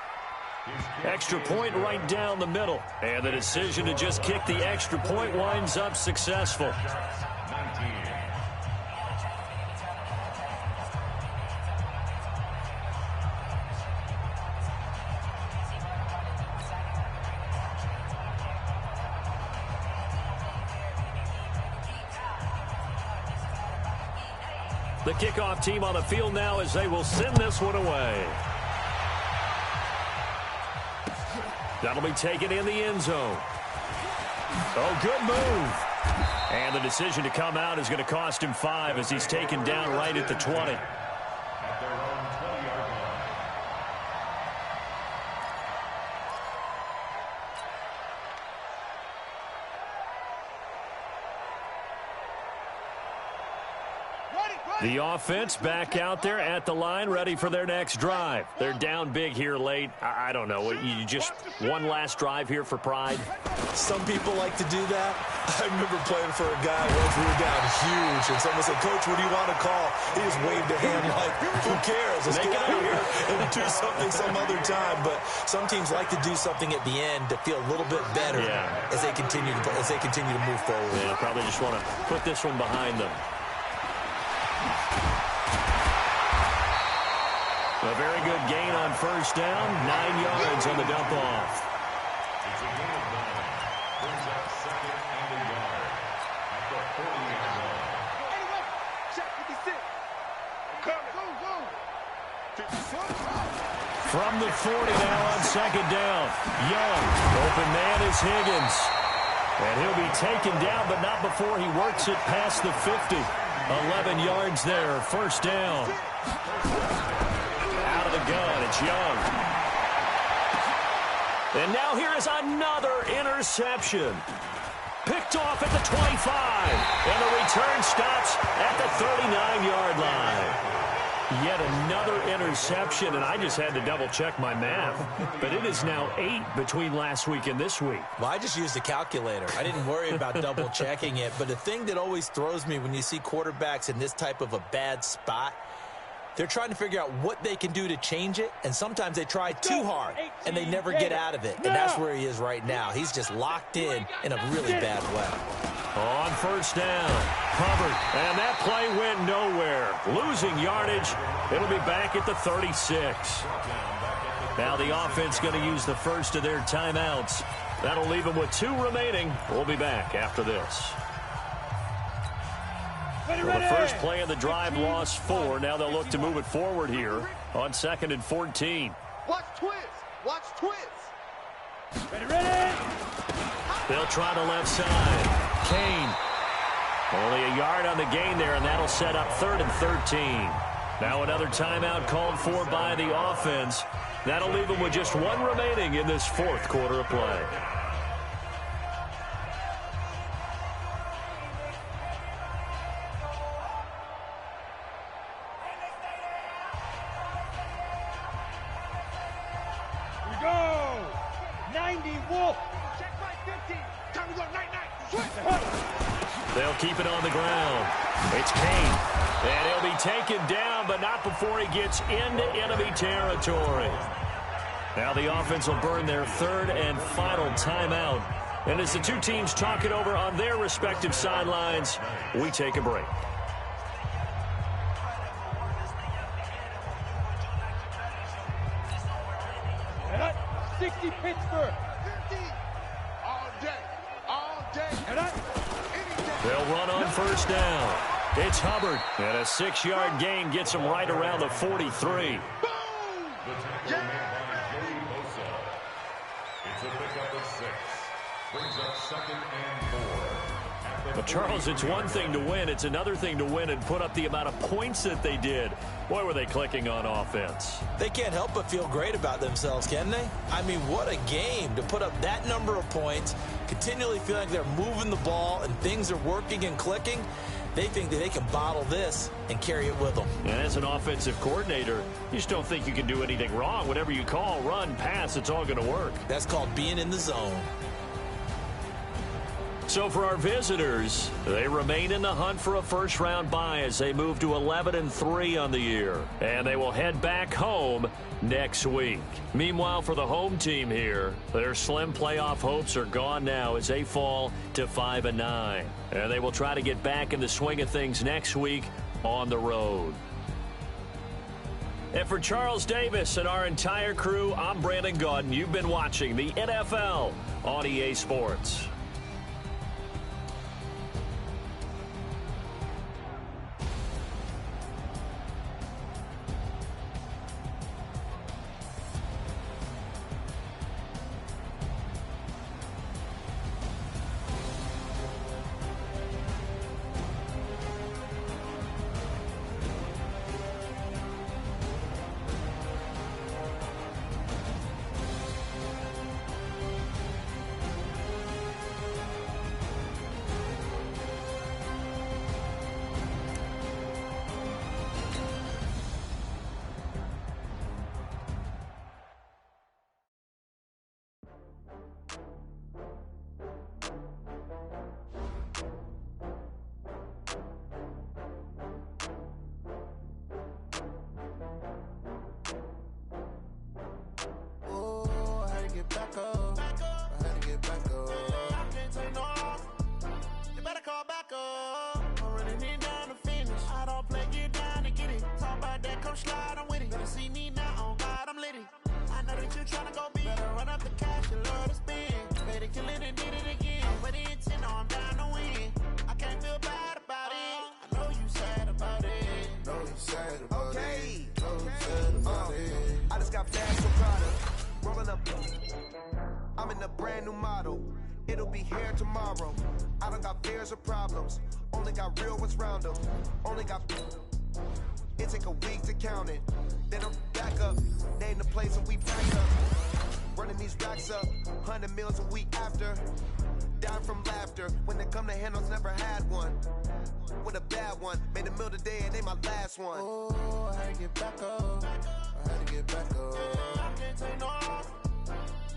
Extra point right down the middle. And the decision to just kick the extra point winds up successful. The kickoff team on the field now as they will send this one away. That'll be taken in the end zone. Oh, good move. And the decision to come out is going to cost him 5 as he's taken down right at the 20. At their own 20-yard line. The offense back out there at the line, ready for their next drive. They're down big here late. I don't know. You just one last drive here for pride? Some people like to do that. I remember playing for a guy once we were down huge, and someone said, "Coach, what do you want to call?" He just waved a hand like, "Who cares? Let's get out of here and do something some other time." But some teams like to do something at the end to feel a little bit better as they continue to move forward. Yeah, probably just want to put this one behind them. A very good gain on first down. 9 yards on the dump-off. It's a gain of 9. Brings up second and a yard at the 40-yard line. Anyway, check 56. Go. 54. From the 40 now on second down. Young. Open man is Higgins. And he'll be taken down, but not before he works it past the 50. 11 yards there. First down. Out of the gun. It's Young. And now here is another interception. Picked off at the 25. And the return stops at the 39-yard line. Yet another interception, and I just had to double-check my math. But it is now 8 between last week and this week. Well, I just used a calculator. I didn't worry about double-checking it. But the thing that always throws me when you see quarterbacks in this type of a bad spot, they're trying to figure out what they can do to change it, and sometimes they try too hard, and they never get out of it. And that's where he is right now. He's just locked in a really bad way. On first down, Hubbard, and that play went nowhere. Losing yardage, it'll be back at the 36. Now the offense going to use the first of their timeouts. That'll leave them with 2 remaining. We'll be back after this. Well, the first play of the drive lost 4. Now they'll look to move it forward here on 2nd and 14. Watch twist. Ready. They'll try the left side. Kane. Only a yard on the gain there, and that'll set up 3rd and 13. Now another timeout called for by the offense. That'll leave them with just 1 remaining in this 4th quarter of play. They'll keep it on the ground. It's Kane. And he'll be taken down, but not before he gets into enemy territory. Now the offense will burn their 3rd and final timeout. And as the 2 teams talk it over on their respective sidelines, we take a break. And up, 60 Pittsburgh. 50. All day. And up. They'll run on first down. It's Hubbard. And a 6-yard gain gets him right around the 43. The tackle made by Joey Bosa. It's a pickup of 6. Brings up 2nd and 4. But, Charles, it's one thing to win. It's another thing to win and put up the amount of points that they did. Boy, were they clicking on offense. They can't help but feel great about themselves, can they? I mean, what a game to put up that number of points, continually feel like they're moving the ball and things are working and clicking. They think that they can bottle this and carry it with them. And as an offensive coordinator, you just don't think you can do anything wrong. Whatever you call, run, pass, it's all going to work. That's called being in the zone. So for our visitors, they remain in the hunt for a first-round bye as they move to 11-3 on the year. And they will head back home next week. Meanwhile, for the home team here, their slim playoff hopes are gone now as they fall to 5-9. And they will try to get back in the swing of things next week on the road. And for Charles Davis and our entire crew, I'm Brandon Gaudin. You've been watching the NFL on EA Sports. I'm in a brand new model. It'll be here tomorrow. I don't got fears or problems. Only got real ones round them. Only got... It take a week to count it. Then I'm back up. Name the place and we back up. Running these racks up. 100 meals a week after. Down from laughter. When they come to handles, never had one. With a bad one. Made a meal today and they my last one. Oh, I had to get back up. I had to get back up. I can't take no off.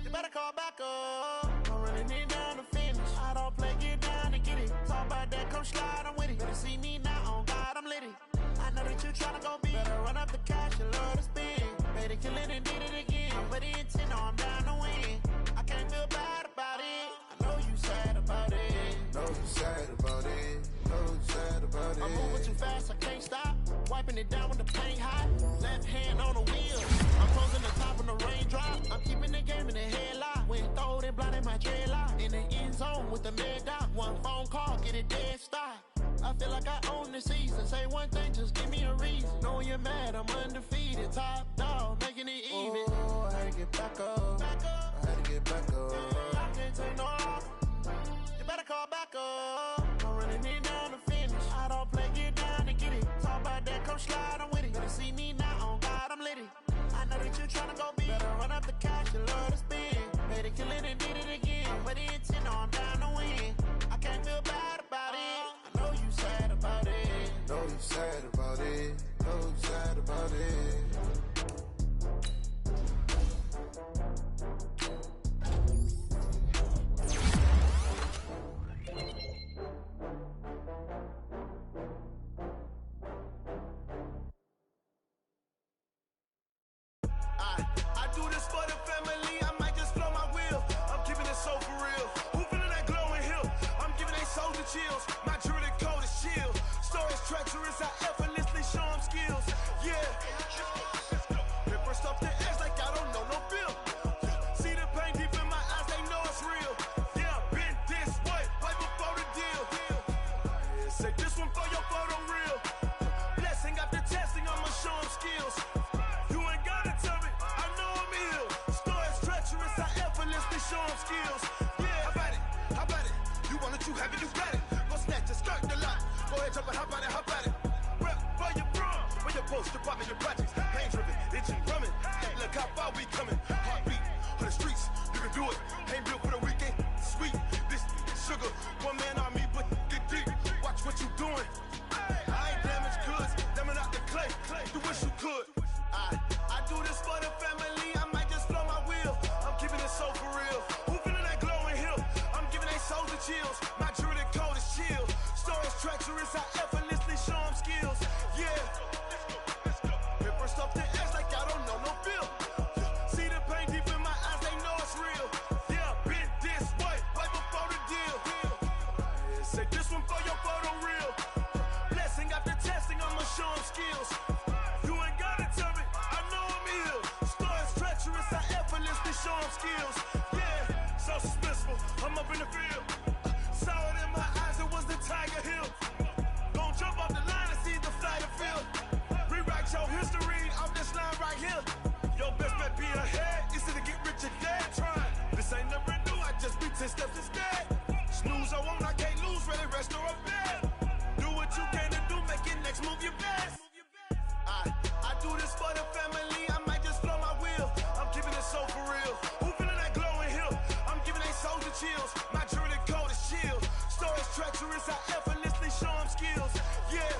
You better call back up. I'm running it down to finish. I don't play, get down and get it. Talk about that, come slide, I'm with it. Better see me now, on God, I'm litty. I know that you tryna go big. Better run up the cash, you love to spend. Made it, kill it, and did it again. But the intent, no, I'm down to win. I can't feel bad about it. I know you sad about it. Know you sad about it. Know you sad about it. I'm moving too fast, I can't stop. Wiping it down with the paint hot. Left hand on the wheel. I'm closing the top on the raindrop. I'm keeping the game in the headlock. When throwed and blinded my dreadlock. In the end zone with the mad dot. One phone call, get it dead stop. I feel like I own the season. Say one thing, just give me a reason. Knowing you're mad, I'm undefeated. Top dog, making it even. Oh, I had to get back up. I had to get back up. I can't take no off. You better call back up. I'm running it down to finish. I don't play, get down and get it. Talk about that, come slide, I'm with it. Better see me now, on God, I'm litty. I know that you tryna go big. Better run up the cash, you love to spend. Made it, kill it, and did it again. But the intent, no, I'm down to win. I can't feel bad about it. I know you sad about it. Know you sad about it. Know you sad about it. I do this for the family, I might just blow my wheel. I'm keeping it so for real. Who feeling that glowing hill? I'm giving they soldier chills. My jewelry code is chill. Stories treacherous, I effortlessly show them skills. Yeah. Paper stuff the edge like I don't know no bill. See the pain deep in my eyes, they know it's real. Yeah, been this way, right before the deal. Say this one for your photo reel. Blessing after testing, I'ma show them skills. Show them skills. Yeah, how about it? You want it, you have it, you got it. Go snatch it, skirt the lot. Go ahead, jump it, how about it? Rep for your bro, for your skills. Yeah.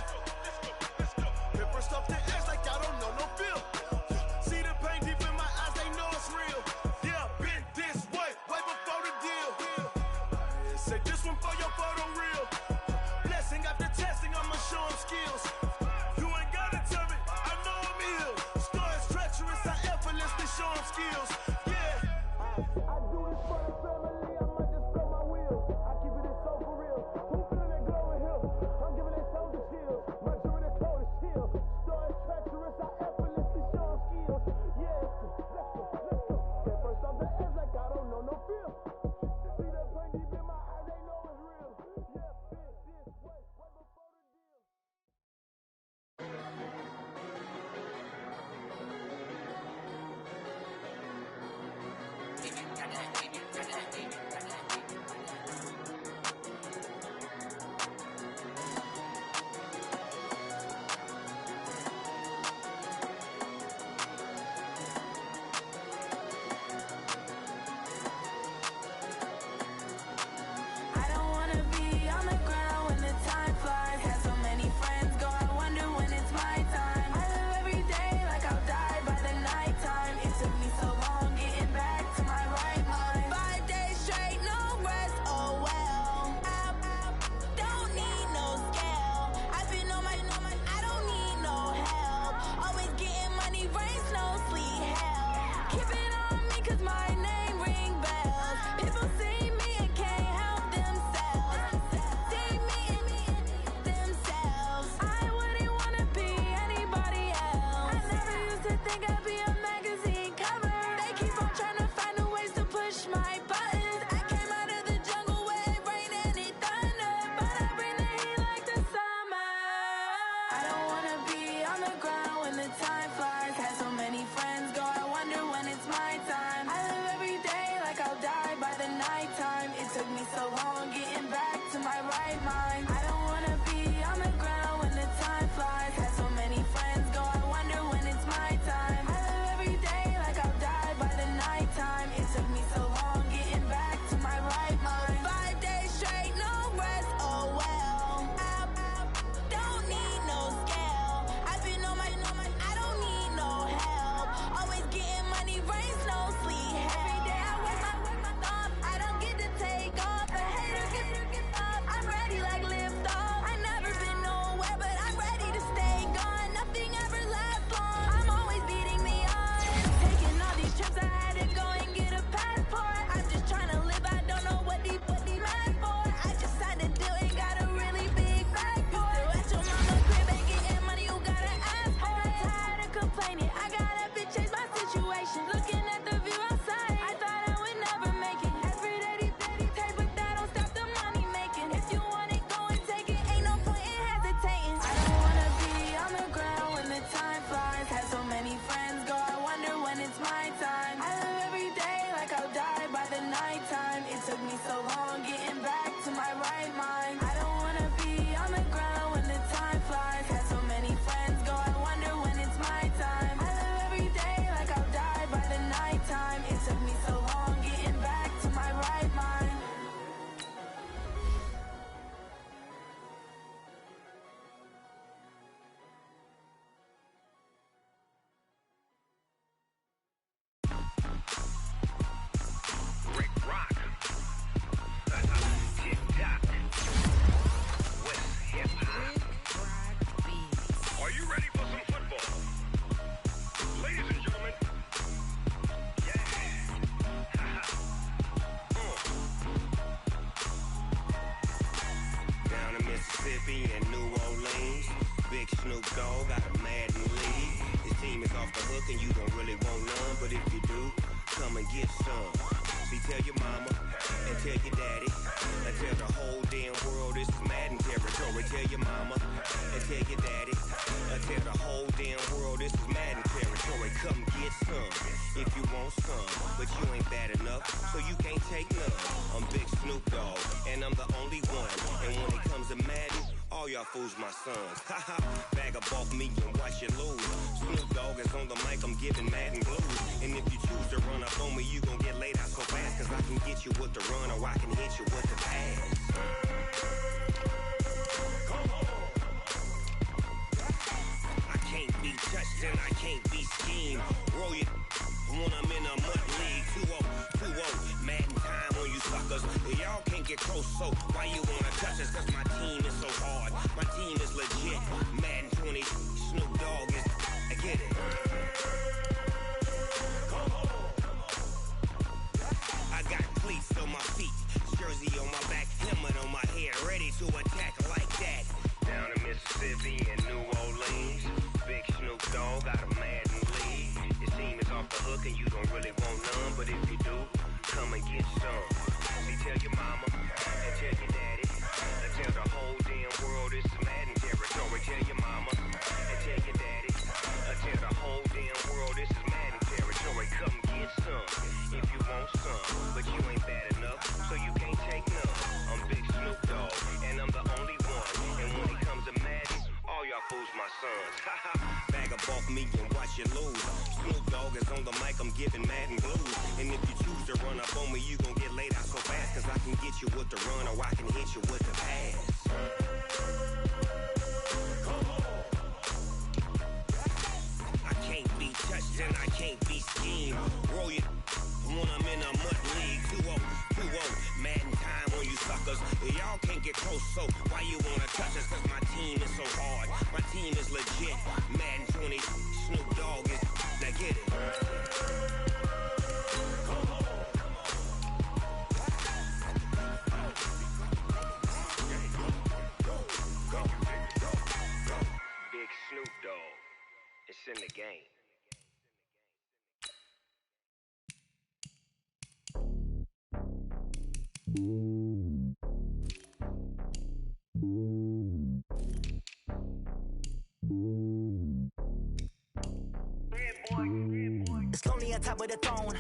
Pepper stuff the edge like I don't know no feel. See the pain deep in my eyes, they know it's real. Yeah, been this way before the deal. Say this one for your photo reel. Blessing after testing, I'ma show them skills. You ain't gotta tell me, I know I'm ill. Stories treacherous, I effortlessly show them skills. Yeah. I do this for the family, I might just spell my wheels. I keep it so for real. Who feeling that glow in here? I'm giving it soldier chills. My jewelry the coldest chill. Stories treacherous, I effortlessly show them skills. Yeah, let's go. Get first off the edge like I don't know no feel. See that pain deep in my eyes, they know it's real. Yeah, been this way before the deal. I don't wanna be on the ground when the time flies. Had so many friends go, I wonder when it's my time. I live every day like I'll die by the nighttime. It took me so long getting back to my right mind. 5 days straight, no rest, oh well. I don't need no scale. I've been on my, I don't need no help. Always getting money, rain, snow, sleet, hell. Keep it on me cause my name ring bells. People see me and can't help themselves. See me and themselves. I wouldn't wanna be anybody else. I never used to think I'd be a magazine cover. They keep on trying to find new ways to push my buttons. I came out of the jungle where it rained and it thundered, but I bring the heat like the summer. I don't wanna be on the ground when the time flies. Had so many friends go, I wonder when it's my time. I live every day like I'll die by the nighttime. It took me so long getting back to my right mind. I don't wanna be on the ground when the time flies. Had so many friends go, I wonder when it's my time. I live every day like I'll die by the nighttime. It took me so long getting back to my right mind. 5 days straight, no rest, oh well. I don't need no scale. I've been on my, I don't need no help. Always getting money, rain, snow, sleet, hell. Every day I work my thumb. I don't get to take off. A hater get up. I'm ready like lift off. I never been nowhere, but I'm ready to stay gone. Nothing ever lasts long. I'm always beating the odds. Taking all these trips, I had to go and get a passport. I'm just trying to live. I don't know what these mad for. I just signed a deal and got a really big bag for it. At your mama crib and getting money, you gotta ask for it. Tired of complaining, I gotta change my situation. Looking at the view outside, I thought I would never make it. Every day they take, but that don't stop the money making. If you want it, go and take it. Ain't no point in hesitating. I don't wanna be on the ground when the time flies. Had so many friends go, I wonder when it's my time. I live every day like I'll die by the nighttime. It took me so long getting back to my right mind. I don't wanna be on the ground when the time flies. Had so many friends go, I wonder when it's my time. I live every day like I'll die by the nighttime. It took me so long getting back to my right mind. Rick Rock. Tick-tock. West hip-hop. Are you ready for some football? Ladies and gentlemen. Yeah. Down in Mississippi and New Orleans, Big Snoop Dogg got a Madden lead. His team is off the hook and you don't really want none, but if you do, come and get some. See, tell your mama and tell your daddy and tell the whole damn world this is Madden territory. Tell your mama and tell your daddy and tell the whole damn world this is Madden territory. Come get some if you want some, but you ain't bad enough, so you can't take none. I'm Big Snoop Dogg and I'm the only one, and when it comes to Madden, all y'all fools my sons. Haha, bag up off me and watch you lose. Snoop Dogg is on the mic, I'm giving Madden blues. And if you choose to run up on me, you gon' get laid out so fast, cause I can get you with the run or I can hit you with the pass. Come on. touched and I can't be schemed. Roll your when I'm in a mud league. 2-0, Madden time on you suckers. Y'all can't get close, so why you wanna touch us? Cause my team is so hard. My team is legit. Madden 20, Snoop Dogg is. I get it. I got cleats on my feet, jersey on my back, helmet on my head, ready to attack like that. Down in Mississippi and New Orleans, big Snoop Dogg got a Madden league. Your team is off the hook and you don't really want none, but if you do, come and get some. See, tell your mama and tell your daddy, and tell the whole damn world it's Madden territory. Tell your mama and tell your daddy, and tell the whole damn world this is Madden territory. Come get some if you want some, but you ain't bad enough, so you can't take none. I'm Big Snoop Dogg, and I'm the only one. And when it comes to Madden, all y'all fools my sons. Bag up off me and watch you lose. Snoop Dogg is on the mic, I'm giving Madden blues. And if you choose to run up on me, you gon' get laid out so fast. Cause I can get you with the run or I can hit you with the pass. I can't be touched and I can't be schemed. Roll your when I'm in a mud league. 2-0, Madden time on you suckers. Y'all can't get close, so why you wanna touch us? Cause my team is so hard. My team is legit. Madden 20, Snoop Dogg is. Now get it. Big Snoop Dogg. It's in the game. It's lonely on top of the throne.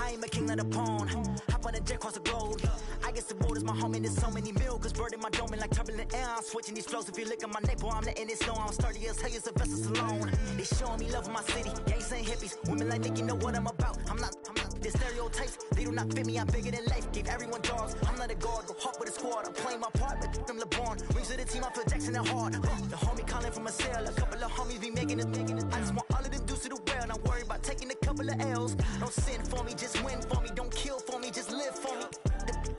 I ain't a king of the pawn. Hop on a jet across the globe. I guess the road is my home and there's so many milkers burning my dome and like turbulent air. I'm switching these flows. If you look at my neck, boy, I'm letting it snow. I'm sturdy as hell as Sylvester Stallone. They showing me love in my city. Gangs ain't hippies. Women like Nick, you know what I'm about. I'm not the stereotypes. They do not fit me. I'm bigger than life. Gave everyone dogs. I'm not a guard. Go hard with a squad. I'm playing my part, but I'm LeBron. Rings to the team. I feel Jackson and hard. The homie calling from a cell. A couple of homies be making it. I just want all of them dudes to the well. Not worry about taking a couple of L's. Don't sin for me, just win for me. Don't kill for me, just live for me.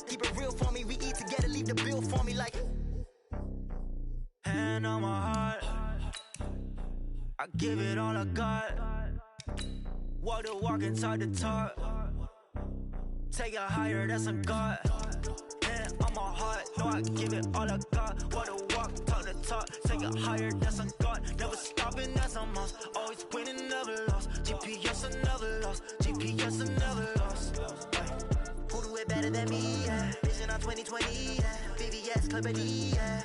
Keep it real for me. We eat together, leave the bill for me like. Hand on my heart, I give it all I got. Walk the walk and talk the talk. Take it higher, that's a God. Hand on my heart, no, I give it all I got. Walk the walk, talk the talk. Take it higher, that's a God. Never stopping, that's a must. Always winning, never lost. GPS, I never lost. GPS, I never lost. Who do it better than me? Yeah. Vision on 2020. Yeah. VVS, Clippity. Yeah.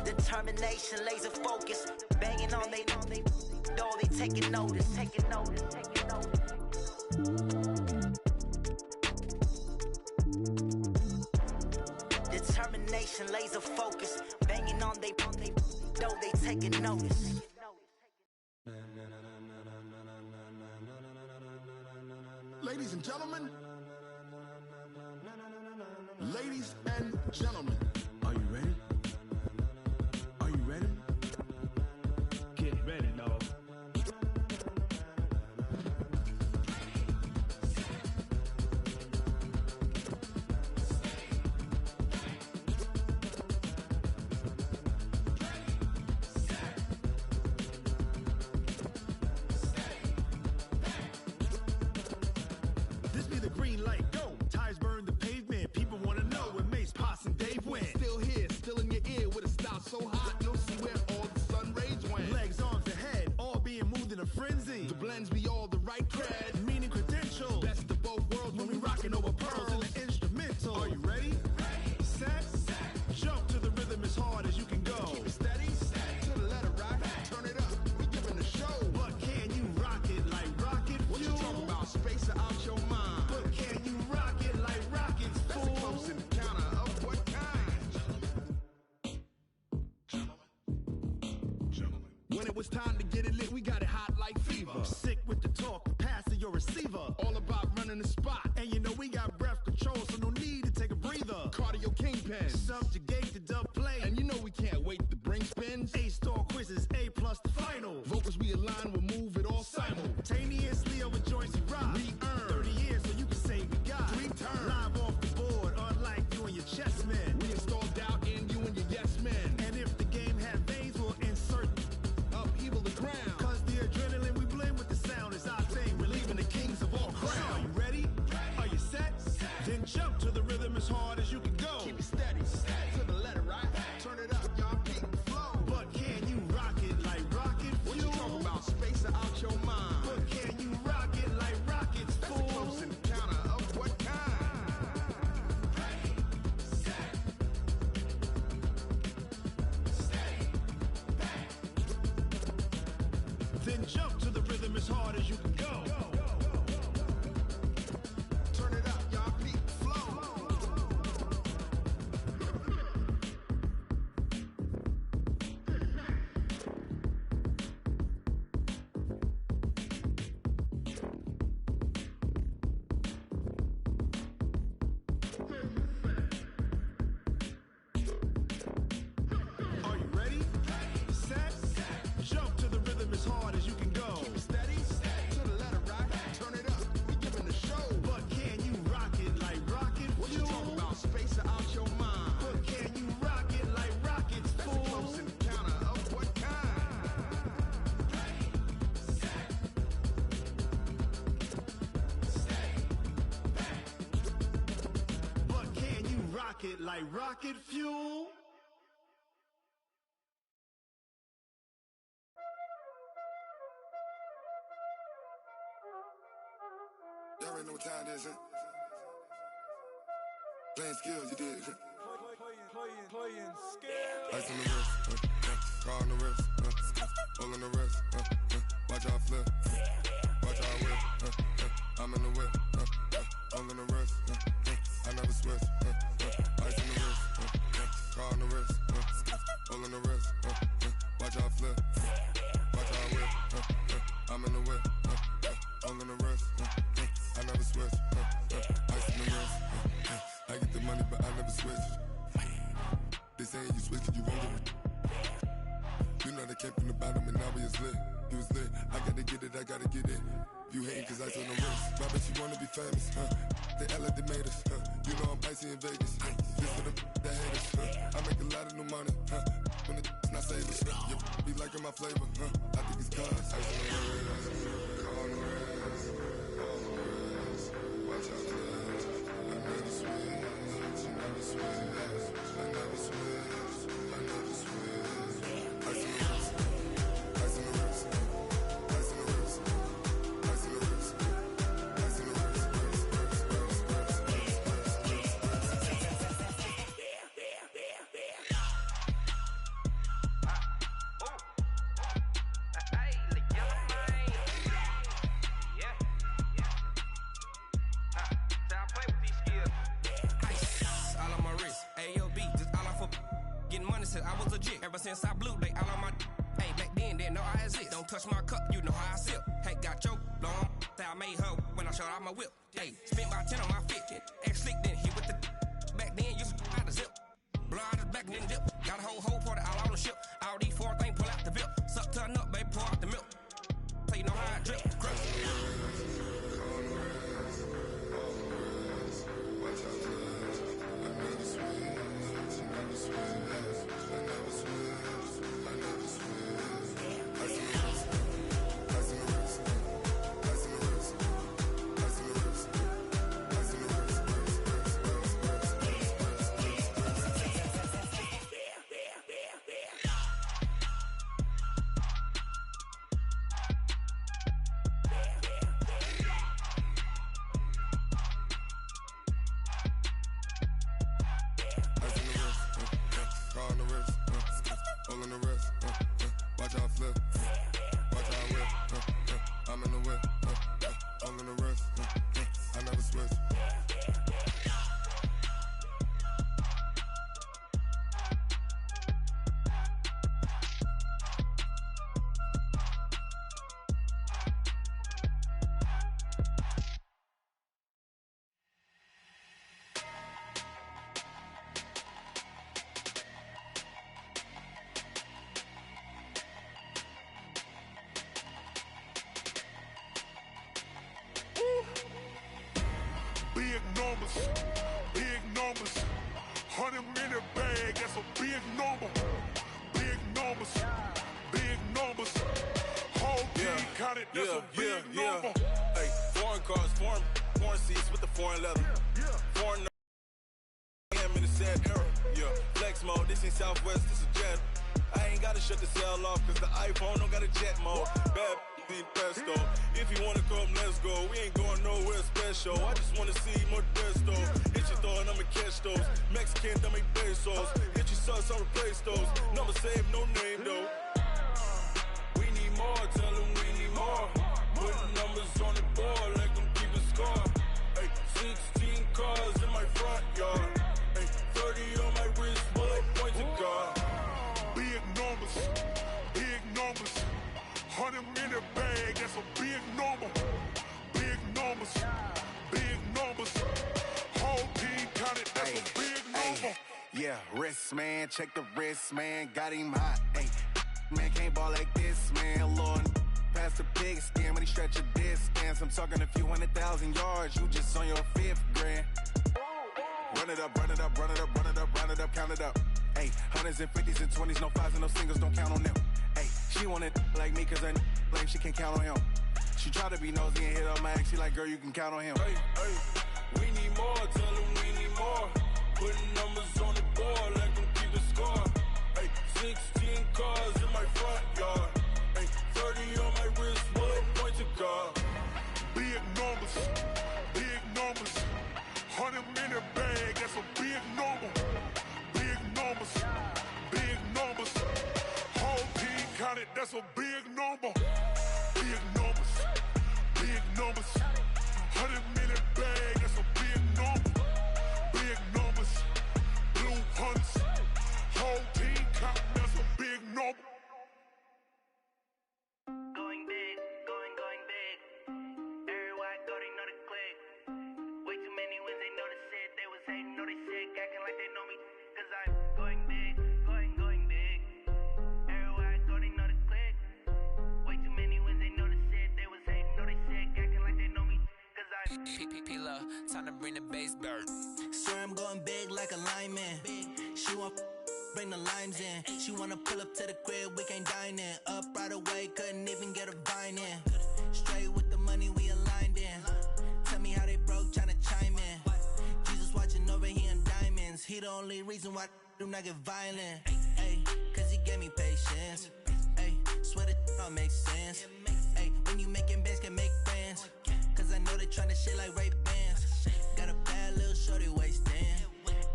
Determination, laser focus. Banging on they door, they taking notice. Taking notice. Taking notice. Determination, laser focus. Banging on they door, they taking notice. Ladies and gentlemen, ladies and gentlemen, are you ready? Are you ready? Get ready, dog. This be the green light, go. Tires burn the pavement. People wanna know when Mace, Potts, and Dave went. Still here, still in your ear with a style so hot, you'll see where all the sun rays went. Legs, arms, ahead, all being moved in a frenzy. The blends be all the right cred, meaning credentials. Best of both worlds when we rockin' over pearls in the instrumental. Are you ready? Set, jump to the rhythm as hard as you can go. Keep it steady, to the letter right. Turn it up, we giving the show. But can you rock it like rocket fuel? What you talking about? Space out your mind. But can you rock it like rockets, fool? That's a close encounter of what kind? Gentlemen. When it was time to get it lit, we got it hot like fever. Sick with the talk, pass to your receiver. All about running the spot. And you know we got breath control, so no need to take a breather. Cardio kingpin, subjugate the dub play. And you know we can't wait to bring spins. A-star quizzes, A+ the final. Vocals we align with Jump to the rhythm as hard as you can go. Turn it up, y'all. Peak flow. Are you ready? Set. Jump to the rhythm as hard as you can go. Keep it steady. To the letter, right? Turn it up. We giving the show. But can you rock it like rocket fuel? What you talking about? Space it out your mind. But can you rock it like rockets, fool? That's a close encounter of what kind? But can you rock it like rocket fuel? Y'all already know what time it is, huh? Playing skills, you did. Playing skills. Ice on the wrist, car on the wrist, all on the wrist, watch out flip, watch out whip, I'm in the whip, all on the wrist, I never switch, ice on the wrist, car on the wrist, all on the wrist, watch out flip, watch out whip, I'm in the whip, all on the wrist, I never switch, ice on the wrist, I get the money but I never switch. They saying you switch it, you won't get it. You know they came from the bottom and now we is lit. You was lit, I gotta get it, I gotta get it. You hating cause ice on the wrist. My bitch, you wanna be famous, They act like they made us, You know I'm icy in Vegas, This for the that hate us, I make a lot of new money, When the not savers, You be liking my flavor, I think it's cause ice on the wrist, car on the wrist, all on the wrist. Watch out, please. I never switch, you never switch. I never switch, I never switch. Ice on the wrist, ice on the wrist, ice on the wrist, ice on the wrist, ice on the wrist, I was legit ever since I blew they all on my hey back then didn't know I exist. Don't touch my cup, you know how I sip. Hey, got your long I made her when I showed out my whip. Hey, spent about 10 on my fit. X slick then hit with the back then used to out the zip. Blow out his back then dip. Got a whole party all on the ship. All these four things pull out the VIP. Suck turn up, baby, pour out the milk. So you know how I drip. Crush. Big numbers, 100 minute bag, that's a big number. Big numbers, whole team counted, that's a big number. Hey, foreign cars, foreign seats with the foreign leather. Foreign I'm in the sad era. Flex mode, this ain't Southwest, this is jet. I ain't gotta shut the cell off, cause the iPhone don't got a jet mode. Bad need pesto. If you wanna come, let's go. We ain't going nowhere special. I just wanna see more desto. Hit your thought, I'ma catch those. Mexican, dumb make pesos. Hit your sus, I'll replace those. Number save, no name though. We need more, tell them we need check the wrist, man, got him hot. Hey, man, can't ball like this, man, Lord. Past the pig skin when he stretch a distance. I'm talking a few 100,000 yards, you just on your 5th grand. Run it up, run it up, run it up, run it up, run it up, count it up. Hey, hundreds and 50s and 20s, no 5s and no singles, don't count on them. Hey, she want it like me, cause I like she can count on him. She try to be nosy and hit up my ex, she like, girl, you can count on him. Hey, hey, we need more, tell them we need more. Putting numbers on the board, let them keep the score. Hey, 16 cars in my front yard. Hey, 30 on my wrist, one point to guard. Big numbers, big numbers. 100 minute bag, that's a big number. Big numbers, big numbers. Whole team counted, that's a big number. Big numbers, big numbers. 100 minute bag, that's a big number. Big numbers, blue hunts. Whole team counting, that's a big number. Going big, going big. Everywhere I go, they know the click. Way too many wins, they know the shit. They was hating, know they sick, acting like they know me. Cause I'm going big, going big. Everywhere I go, they know the click. Way too many wins, they know the shit. They was hating, know they sick, acting like they know me. Cause I'm P-P-P-Love, time to bring the bass bird. Swear I'm going big like a lineman. She want bring the limes in. She wanna pull up to the crib, we can't dine in. Up right away, couldn't even get a vine in. Straight with the money we aligned in. Tell me how they broke, tryna chime in. Jesus watching over here in diamonds. He the only reason why I do not get violent. Ay, cause he gave me patience. Ay, swear that all makes sense. Ay, when you making bands, can make friends. Cause I know they tryna shit like Ray Bans. Got a bad little shorty wasting.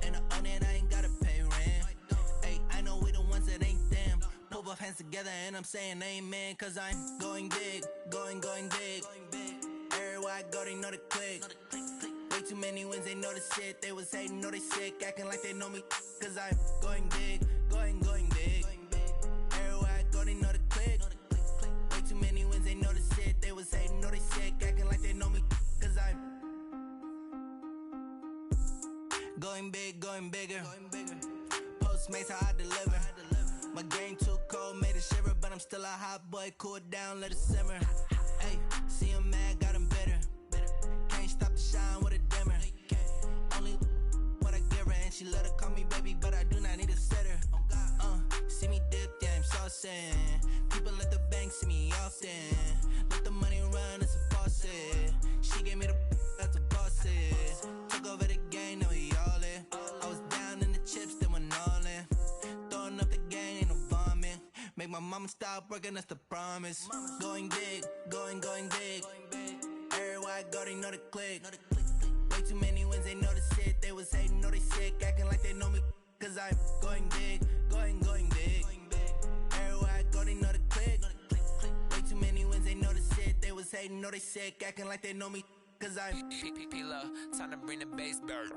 And I own it, I ain't gotta pay rent. Ay, I know we the ones that ain't them. Pull both hands together and I'm saying amen. Cause I'm going big, going big. Everywhere I go, they know the click. Way too many wins, they know the shit. They was hating, know they sick, acting like they know me. Cause I'm going big, going big. Everywhere I go, they know the click. Way too many wins, they know the shit. They was hating, know they sick, acting like they know me. Cause I'm going big, going bigger. Postmates, how I deliver. My game too cold, made it shiver. But I'm still a hot boy, cool it down, let it simmer. Hey, see him mad, got him bitter. Can't stop the shine with a dimmer. Only what I give her, and she let her call me baby, but I do not need a sitter. See me dip, yeah, I'm saucing. People at the bank see me often. Let the money run, it's a faucet. She gave me the that's a boss it. Took over the game, now we all in. I was down in the chips, then went all in. Throwing up the game, ain't no vomit. Make my mama stop working, that's the promise. Going big, going big. Everywhere I go, they know the click. Way too many wins, they know the shit. They was hating, know they sick, acting like they know me. Cause I'm going big, going big. Everywhere I go, they know the click. Way too many wins, they know the shit. They was hating, know they sick, acting like they know me. Cause I'm P-P-P-Love, time to bring the bass bird.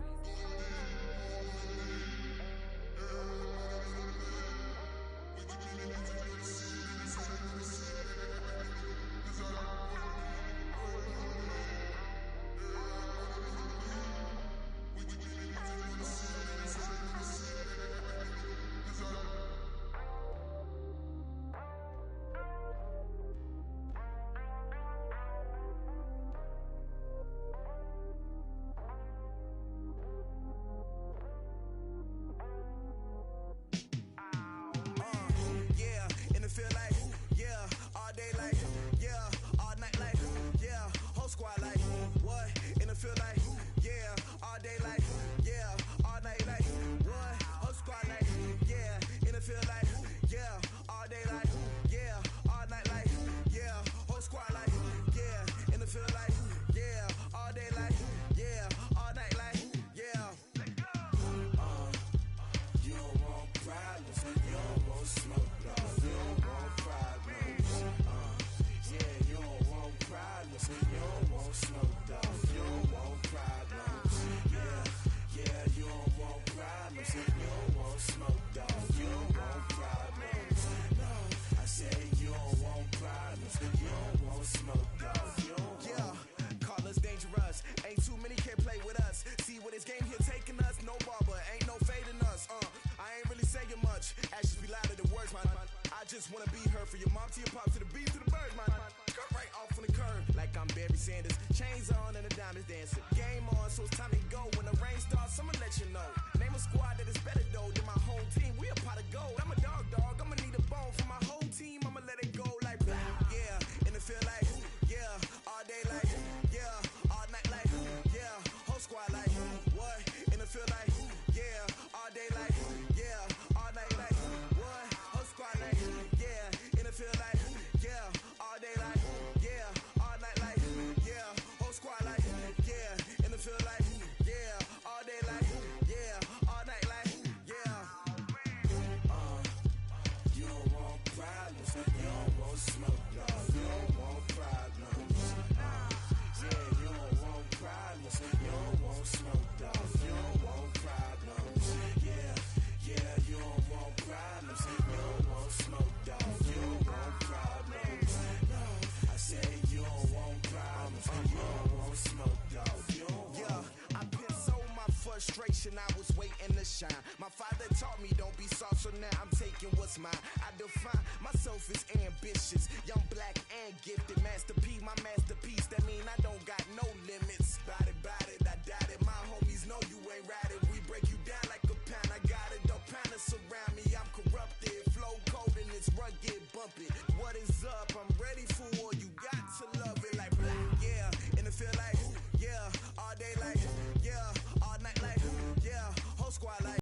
From your mom to your pop to the beat to the birds, man. Cut right off on the curb like I'm Barry Sanders. Chains on and the diamonds dancing. Game on, so it's time to go. When the rain starts, I'ma let you know. Name a squad that is better though than my home team. We a pot of gold. I'm a dog. I'ma need a bone for my whole team. I'ma let it go like blah. Yeah, and it feel like yeah, all day like yeah, all night like yeah, whole squad like what? And it feel like yeah, all day like yeah, all night like what? Whole squad like yeah, and it feel like yeah, all day like yeah, all night like yeah, whole squad like yeah, and it feel like yeah, all day like yeah, all night like yeah. You don't want problems, you don't want smoke, dog. You don't want problems. Yeah, you don't want problems, you don't want smoke, dog. You don't want problems. Yeah, you don't want problems, you don't want smoke, dog. You don't want problems. No, I said you don't want problems, you don't want smoke, dog. You don't want. Yeah, I been so my frustration, I was waiting to shine. My father taught me don't be soft, so now I'm taking what's mine. I define myself as ambitious, young, black, and gifted. Master P, my masterpiece. That mean I don't got no limits. Bout it, I doubt it. My homies know you ain't ride it. We break you down like a pound. I got it, the pound to surround me. I'm corrupted, flow cold and it's rugged, bumpy. What is up? I'm ready for war. You got to love it like black, yeah. And it feel like yeah, all day like yeah, all night like yeah, whole squad like.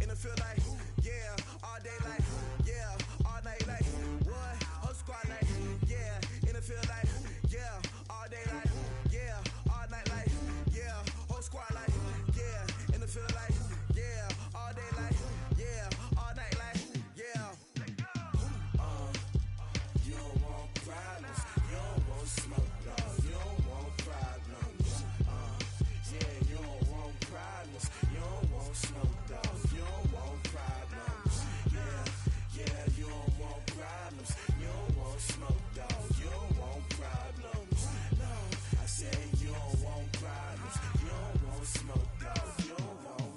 And it feel like yeah, all day like yeah, all night like what? Whole squad like yeah, and it feel like yeah, all day like yeah, all night like yeah, whole squad like yeah, and it feel like yeah, all day like yeah, all night like yeah. You don't want problems, you don't want smoke, dog. You don't want problems. Yeah, you don't want problems, you don't want smoke, dog. You don't want problems. Yeah, you don't want problems, you don't want smoke, dog. You don't want problems. No, I said you don't want problems, you don't want smoke, dog. You don't want.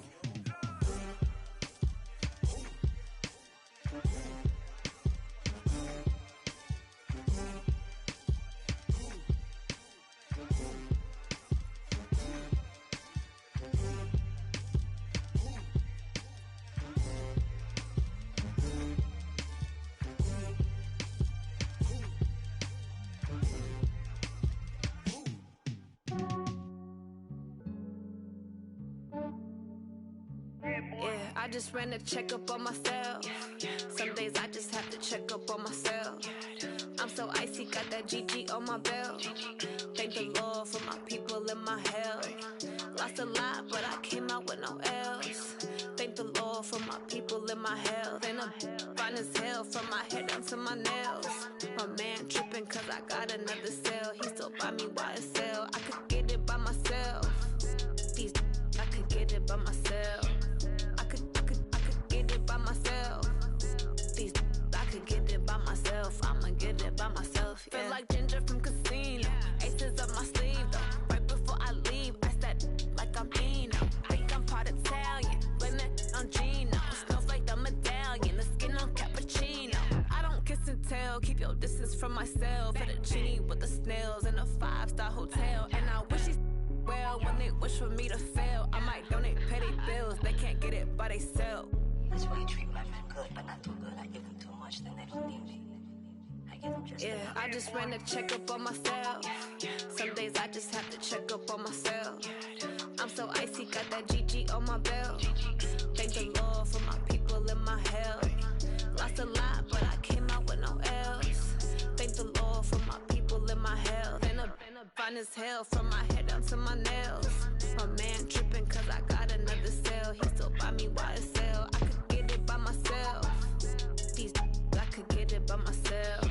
Yeah, I just ran a checkup on myself. Some days I just have to check up on myself. I'm so icy, got that GG on my belt. Thank the Lord for my people in my health. Lost a lot, but I came out with no else. Thank the Lord for my people in my health. And I'm fine as hell from my head down to my nails. My man tripping cause I got another cell. He still buy me YSL. I could get it by myself. These I could get it by myself. I could get it by myself. These I could get it by myself. I'ma get it by myself. Yeah. Feel like Ginger from Casino. Aces up my sleeve though. Right before I leave, I said like I'm Eno. Think I'm part Italian. Blame that on Gino. Smells like the medallion. The skin on cappuccino. I don't kiss and tell. Keep your distance from myself. At a genie with the snails in a 5-star hotel. And I wish he's well when they wish for me to fail. I might donate petty bills. They can't get it by themselves. That's why you treat my men good, but not too good. I give them too much, then they don't need me. I give them just enough. I just ran a checkup on myself. Some days I just have to check up on myself. I'm so icy, got that GG on my belt. Thank the Lord for my people in my health. Lost a lot, but I came out with no else. Thank the Lord for my people in my health. And I'm fine as hell from my head down to my nails. My man tripping cause I got another cell. He still buy me YSL. I could get it by myself. These I could get it by myself.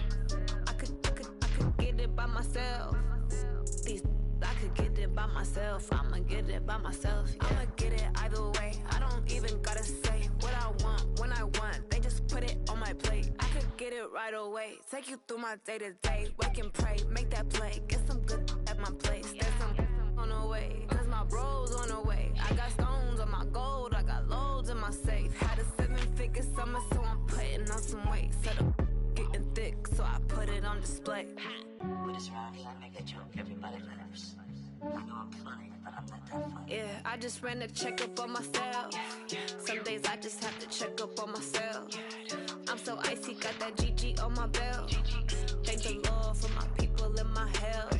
I could get it by myself. These I could get it by myself. I'ma get it by myself. Yeah. I'ma get it either way. I don't even gotta say what I want when I want. They just put it on my plate. I could get it right away. Take you through my day to day. Wake and pray, make that play. Get some good at my place. There's some on the way. Cause my bro's on the way. I got stones on my gold. I got loads in my safe. Had a 7-figure summer, so I'm putting on some weight. Set up, getting on display. With this rhyme, I make a joke, everybody laughs. I know I'm funny, but I'm not that funny. Yeah, I just ran a checkup on myself. Some days I just have to check up on myself. I'm so icy, got that GG on my belt. Thank the Lord for my people in my health.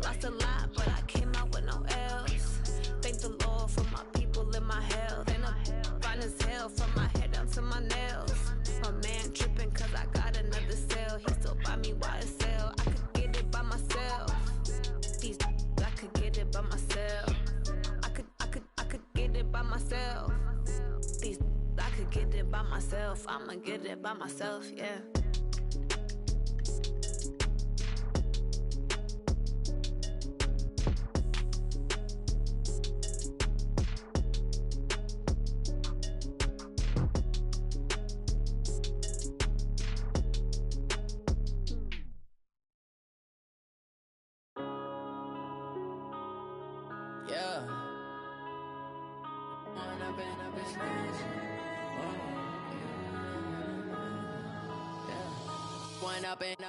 Lost a lot, but I came out with no L's. Thank the Lord for my people in my health. And I'm fine as hell from my head down to my nails. My man tripping cause I got another cell. He still buy me YSL. I could get it by myself. These I could get it by myself. I could get it by myself. These I could get it by myself. I'ma get it by myself, yeah.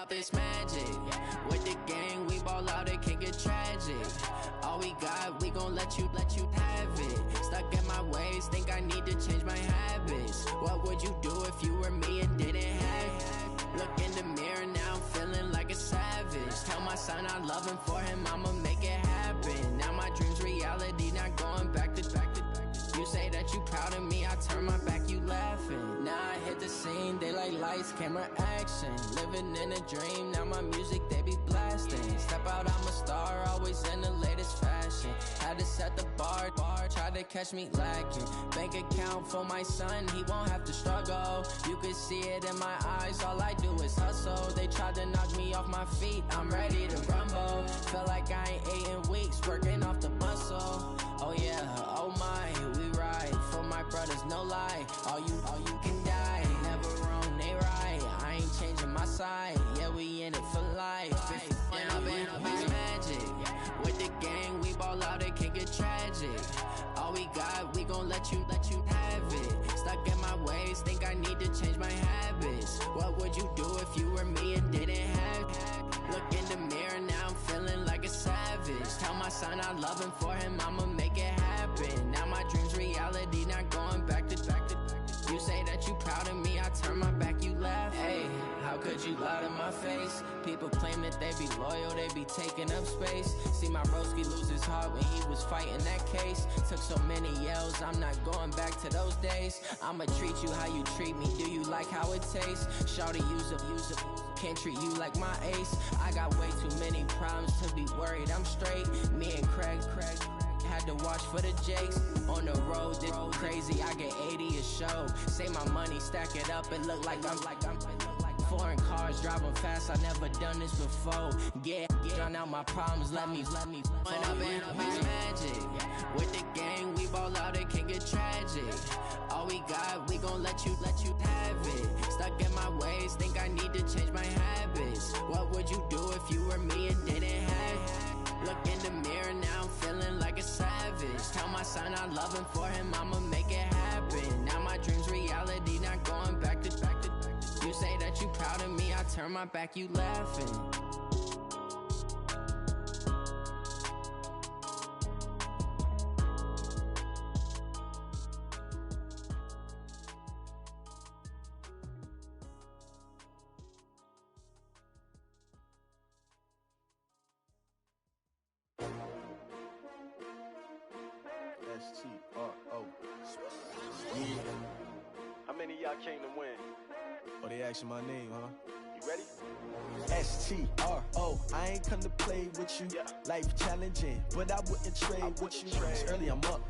Up this magic. With the gang, we ball out, it can get tragic. All we got, we gon' let you have it. Stuck in my ways, think I need to change my habits. What would you do if you were me and didn't have it? Look in the mirror, now I'm feeling like a savage. Tell my son I love him, for him I'ma make it happen. Now my dream's reality, not going back to. You say that you proud of me, I turn my back, you laughing. Now I hit the scene, they like lights, camera, action. Living in a dream, now my music, they be blasting. Step out, I'm a star, always in the latest fashion. Had to set the bar, try to catch me lacking. Bank account for my son, he won't have to struggle. You could see it in my eyes, all I do is hustle. They tried to knock me off my feet, I'm ready to rumble. Feel like I ain't ate in weeks, working off the muscle. Oh yeah, oh my, we ride for my brothers, no lie. All you can die, never wrong, they right. I ain't changing my side, yeah, we in it for life. When up it's magic. With the gang, we ball out, it can get tragic. All we got, we gon' let you have it. Stuck in my ways, think I need to change my habits. What would you do if you were me and didn't have it? Look in the mirror, now I'm feeling like a savage. Tell my son I love him, for him I'ma make it happen. Now my dream's reality, not going back to. You say that you proud of me, I turn my back, you laugh. Hey, how could you lie to my face? People claim that they be loyal, they be taking up space. See my broski lose his heart when he was fighting that case. Took so many yells, I'm not going back to those days. I'ma treat you how you treat me, do you like how it tastes? Shawty, use up, can't treat you like my ace. I got way too many problems to be worried, I'm straight. Me and Craig had to watch for the Jakes. On the road, this crazy, I get 80 a show. Say my money, stack it up, it look like I'm foreign cars, driving fast, I never done this before. Yeah, drown out my problems, let me When up it's magic. With the gang, we ball out, it can get tragic. All we got, we gon' let you have it. Stuck in my ways, think I need to change my habits. What would you do if you were me and didn't have it? Look in the mirror, now I'm feeling like a savage. Tell my son I love him, for him I'ma make it happen. Now my dream's reality, not going back to. You say that you proud of me, I turn my back, you laughing. S-T-R-O. Yeah. How many of y'all came to win? Oh, they asking my name, huh? You ready? S-T-R-O. I ain't come to play with you. Life challenging, but I wouldn't trade with you. It's early, I'm up.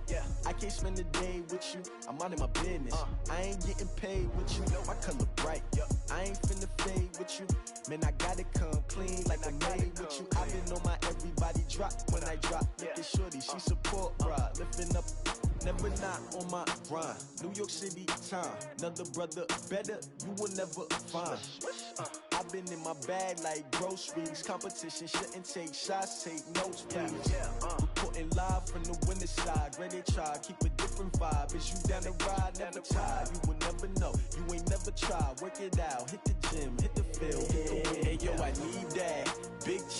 I can't spend the day with you. I'm out of my business. I ain't getting paid with you. My color bright. I ain't finna fade with you. Man, I gotta come clean like I made with you. I've been on my everybody drop when I drop. Look at shorty, she support ride. Lifting up, never not on my grind. New York City time, another brother better, you will never find. I've been in my bag like groceries. Competition shouldn't take shots, take notes, please. Reporting live from the winter side. Ready to try, keep a different vibe. Is you down the ride, never tired. You will never know, you ain't never tried. Work it out, hit the gym, hit the field, hit the wind. Hey yo, I need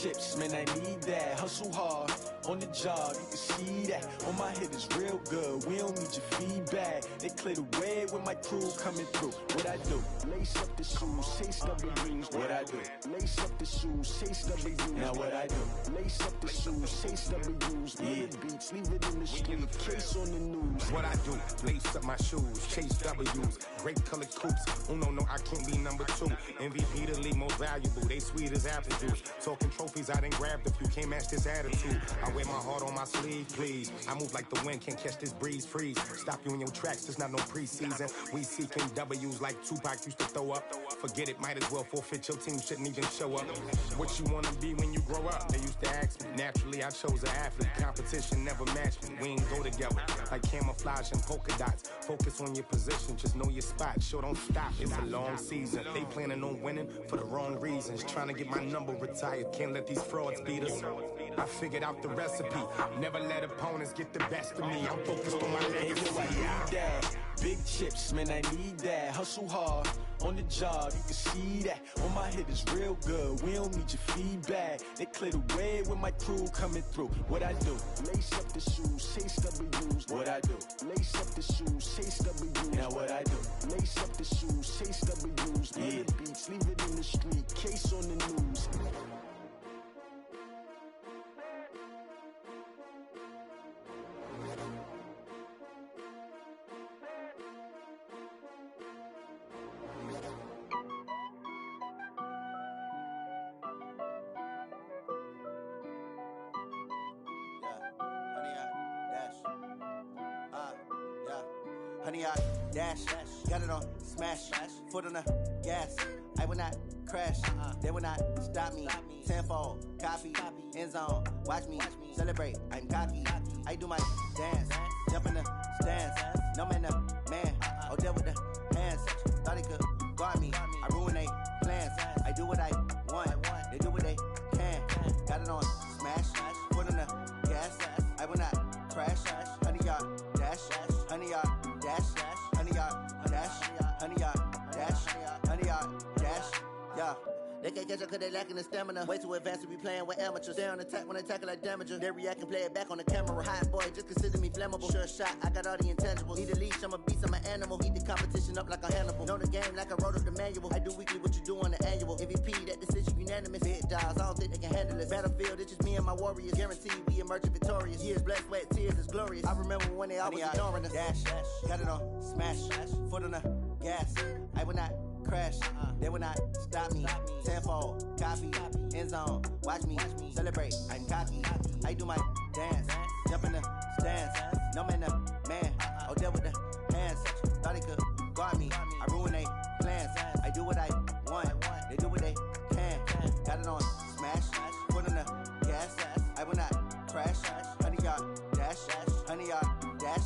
chips, man, I need that. Hustle hard, on the job, you can see that. On my head is real good, we don't need your feedback. They clear the way with my crew coming through. What I do? Lace up the shoes, chase W's. What I do? Lace up the shoes, chase W's. Now what I do? Lace up the shoes, chase W's. Yeah. Beats, leave it in the street, case on the news. What I do? Lace up my shoes, chase W's. Great colored coops. Uno, no, I can't be number 2. MVP the league most valuable. They sweet as apple juice. Talking trophies, I done grabbed a few. Can't match this attitude. I wear my heart on my sleeve, please. I move like the wind, can't catch this breeze. Freeze. Stop you in your tracks. There's not no preseason. We seeking W's like Tupac used to throw up. Forget it, might as well forfeit. Your team shouldn't even show up. What you wanna be when you grow up? They used to ask me. Naturally, I chose an athlete. Competition never matched me. We ain't go together like camouflage and polka dots. Focus on your position, just know your spot. Sure, don't stop. It's a long season. They planning on winning for the wrong reasons. Trying to get my number retired. Can't let these frauds beat us. I figured out the recipe. Never let opponents get the best of me. I'm focused on my legacy. I need that. Big chips, man, I need that. Hustle hard, on the job, you can see that. On my head is real good, we don't need your feedback. They clear the way with my crew coming through. What I do? Lace up the shoes, chase W's. What I do? Lace up the shoes, chase W's. Now what I do? Lace up the shoes, chase W's. Yeah. Beats, leave it in the street, case on the news. Honey, I dash, got it on smash, foot on the gas. I will not crash, they will not stop me. Tenfold, copy, end zone, watch me celebrate. I'm cocky, I do my dance, jump in the stands. No man, man, oh there with the hands. Thought he could guard me, I ruin they plans. I do what I want, they do what they can. Got it on smash, foot on the gas. I will not crash, honey, y'all dash, honey, y'all dash, honey, y'all dash, honey, y'all dash, honey, y'all dash, yeah. They can't catch up cause they lacking the stamina. Way too advanced to be playing with amateurs. Stay on attack when I tackle like damager. They react and play it back on the camera. Hot boy, just consider me flammable. Sure shot, I got all the intangibles. Need a leash, I'm a beast, I'm an animal. Eat the competition up like a Hannibal. Know the game like I wrote up the manual. I do weekly what you do on the annual. MVP, that decision unanimous. Big dials, I don't think they can handle it. Battlefield, it's just me and my warriors. Guaranteed we emerge victorious. Years, blood, sweat, tears, it's glorious. I remember when they always ignoring us. Dash, got it on smash, foot on the gas. I will not crash, they will not stop me. Tenfold, copy, end zone, watch me celebrate. I'm cocky, I do my dance, jump in the stands. No man, man, oh there with the hands. Thought he could guard me, I ruin they plans. I do what I want, they do what they can. Got it on smash, foot on the gas. I will not crash, honey, y'all dash, honey, y'all dash,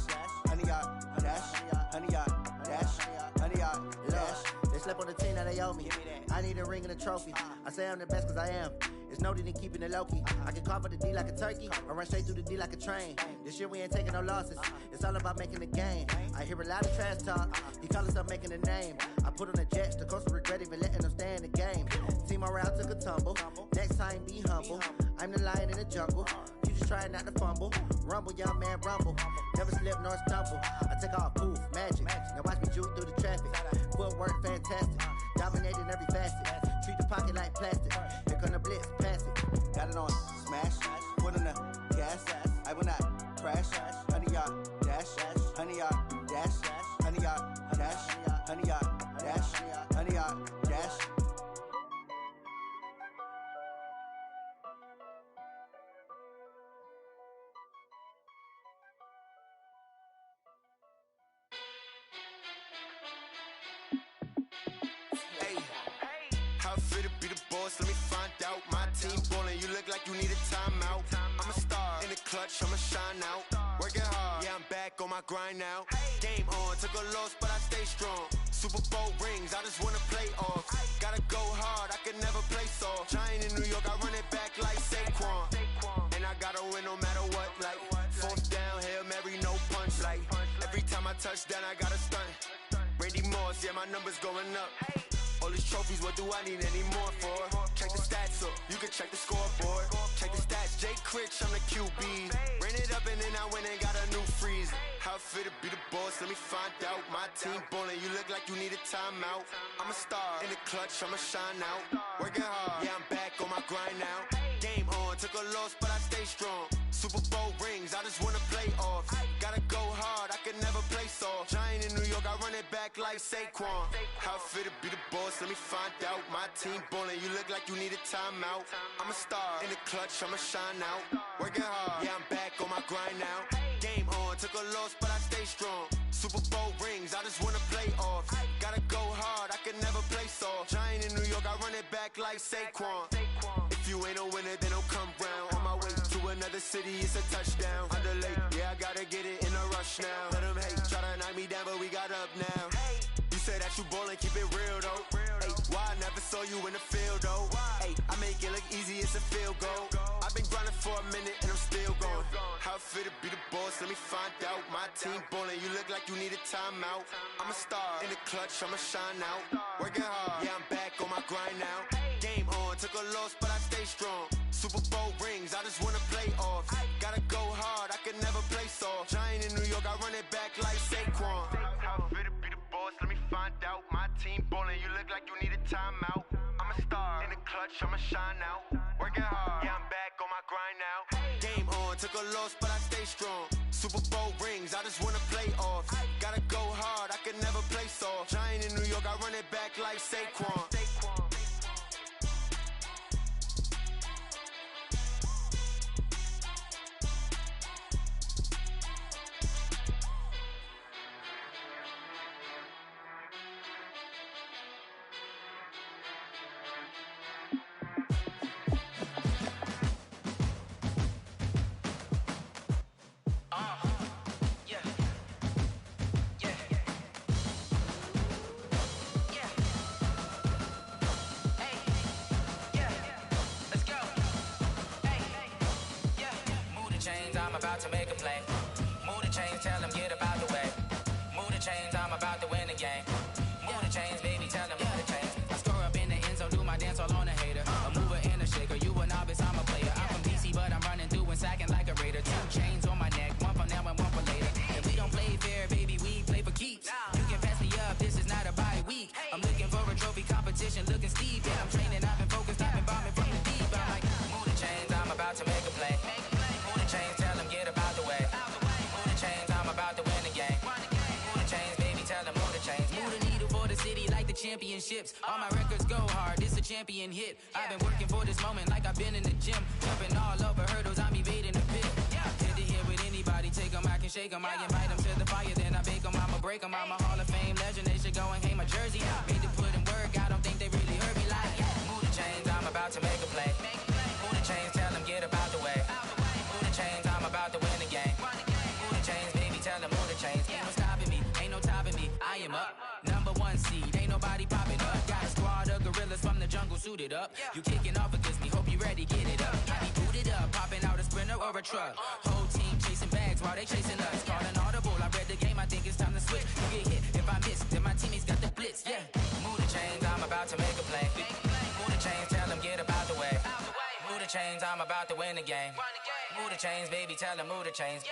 honey, y'all dash, honey, y'all dash, honey, y'all dash. They slept on the team that they owe me. I need a ring and a trophy. I say I'm the best cause I am. It's noted in keeping it low-key. I can carve up the D like a turkey or run straight through the D like a train. This year we ain't taking no losses. It's all about making the game. I hear a lot of trash talk. He call himself making a name. I put on the Jets. The coach will regret even letting them stay in the game. Team morale took a tumble. Next time be humble. I'm the lion in the jungle. You just try not to fumble. Rumble, young man, rumble. Never slip nor stumble. I take off, poof, magic. Now watch me juke through the traffic. Footwork fantastic. Dominating every facet. Treat the pocket like plastic. Here come the blitz, pass it. Got it on smash. Foot on the gas. I will not crash. Honey, y'all dash. Honey, y'all dash. Honey, y'all dash. Honey, y'all dash. Honey, y'all dash. Let me find out. My team ballin', you look like you need a timeout. I'm a star in the clutch, I'ma shine out. Working hard, yeah, I'm back on my grind now. Game on, took a loss, but I stay strong. Super Bowl rings, I just wanna play off. Gotta go hard, I can never play soft. Giant in New York, I run it back like Saquon. And I gotta win no matter what, like fourth down, Hail Mary, no punch. Like every time I touch down, I gotta stunt. Randy Moss, yeah, my numbers going up. All these trophies, what do I need any more for? Check the stats up, you can check the scoreboard. rich, I'm the QB. Ran it up and then I went and got a new freezer. How fit to be the boss, let me find out. My team ballin', you look like you need a timeout. I'm a star, in the clutch, I'ma shine out. Working hard, yeah, I'm back on my grind now. Game on, took a loss, but I stay strong. Super Bowl rings, I just wanna play off. Gotta go hard, I can never play soft. Giant in New York, I run it back like Saquon. How fit to be the boss, let me find out. My team ballin', you look like you need a timeout. I'm a star, in the clutch, I'ma shine out. Working hard, yeah, I'm back on my grind now. Game on, took a loss, but I stay strong. Super Bowl rings, I just wanna play off. Gotta go hard, I can never play soft. Giant in New York, I run it back like Saquon. If you ain't a winner, then don't come round. On my way to another city, it's a touchdown. Underlay, yeah, I gotta get it in a rush now. Let them hate, try to knock me down, but we got up now. You say that you ballin', keep it real though. Ay, why I never saw you in the field though? Ay, I make it look easy, it's a field goal. I've been grinding for a minute and I'm still going. How fit to be the boss, let me find out. My team ballin', you look like you need a timeout. I'm a star, in the clutch, I'ma shine out. Working hard, yeah, I'm back on my grind now. Game on, took a loss, but I stay strong. Super Bowl rings, I just wanna play off. Gotta go hard, I can never play soft. Giant in New York, I run it back like Saquon. How fit to be the boss, let me find out. My team ballin', you look like you need a timeout. I'm a star, in the clutch, I'ma shine out. Working hard, yeah, I'm back on my grind now. Game on, took a loss, but I stay strong. Super Bowl rings, I just wanna play off. Gotta go hard, I can never play soft. Giant in New York, I run it back like Saquon. I'm about to make a play. Move the chains, tell them get about the way. Move the chains, I'm about to win the game. Move the chains, baby, tell them move the chains. I score up in the end zone, do my dance all on a hater. A mover and a shaker, you a novice, I'm a player. I'm from DC, but I'm running through and sacking like a raider. 2 chains on my neck, one for now and one for later. And we don't play fair, baby, we play for keeps. You can pass me up, this is not a bye week. I'm looking for a trophy competition, looking steep. Yeah, I'm training, I've been focused, I've been bombing from the deep. I'm like, move the chains, I'm about to make a play. Move the chains, tell them get about the way. Move the chains, I'm about to win the game. Move the chains, baby, tell them move the chains. Move the needle for the city like the championships. All my records go hard, this a champion hit. I've been working for this moment like I've been in the gym. Jumping all over hurdles, I'm evading the pit. Head to head with anybody, take them, I can shake them. I invite them to the fire, then I bake them, I'ma break them. I'm a Hall of Fame legend, they should go and hang my jersey. Made to put in work, I don't think they really heard me like, move the chains, I'm about to make a play. Move the chains, tell them get about the way. Move the chains, I'm about to win the game. Move the chains, baby, tell them move the chains. Ain't no stopping me, ain't no topping me, I am up. Number 1 seed, ain't nobody popping up. Got a squad of gorillas from the jungle suited up. You kicking off against me, hope you ready, get it up. I be booted up, popping out a sprinter or a truck. Whole team chasing bags while they chasing us. Calling audible, I read the game, I think it's time to switch. You get hit, if I miss, then my teammates got the blitz, yeah. Move the chains, I'm about to make a play. Move the chains, tell them get about the way. Move the chains, I'm about to win the game. Move the chains, baby, tell them move the chains.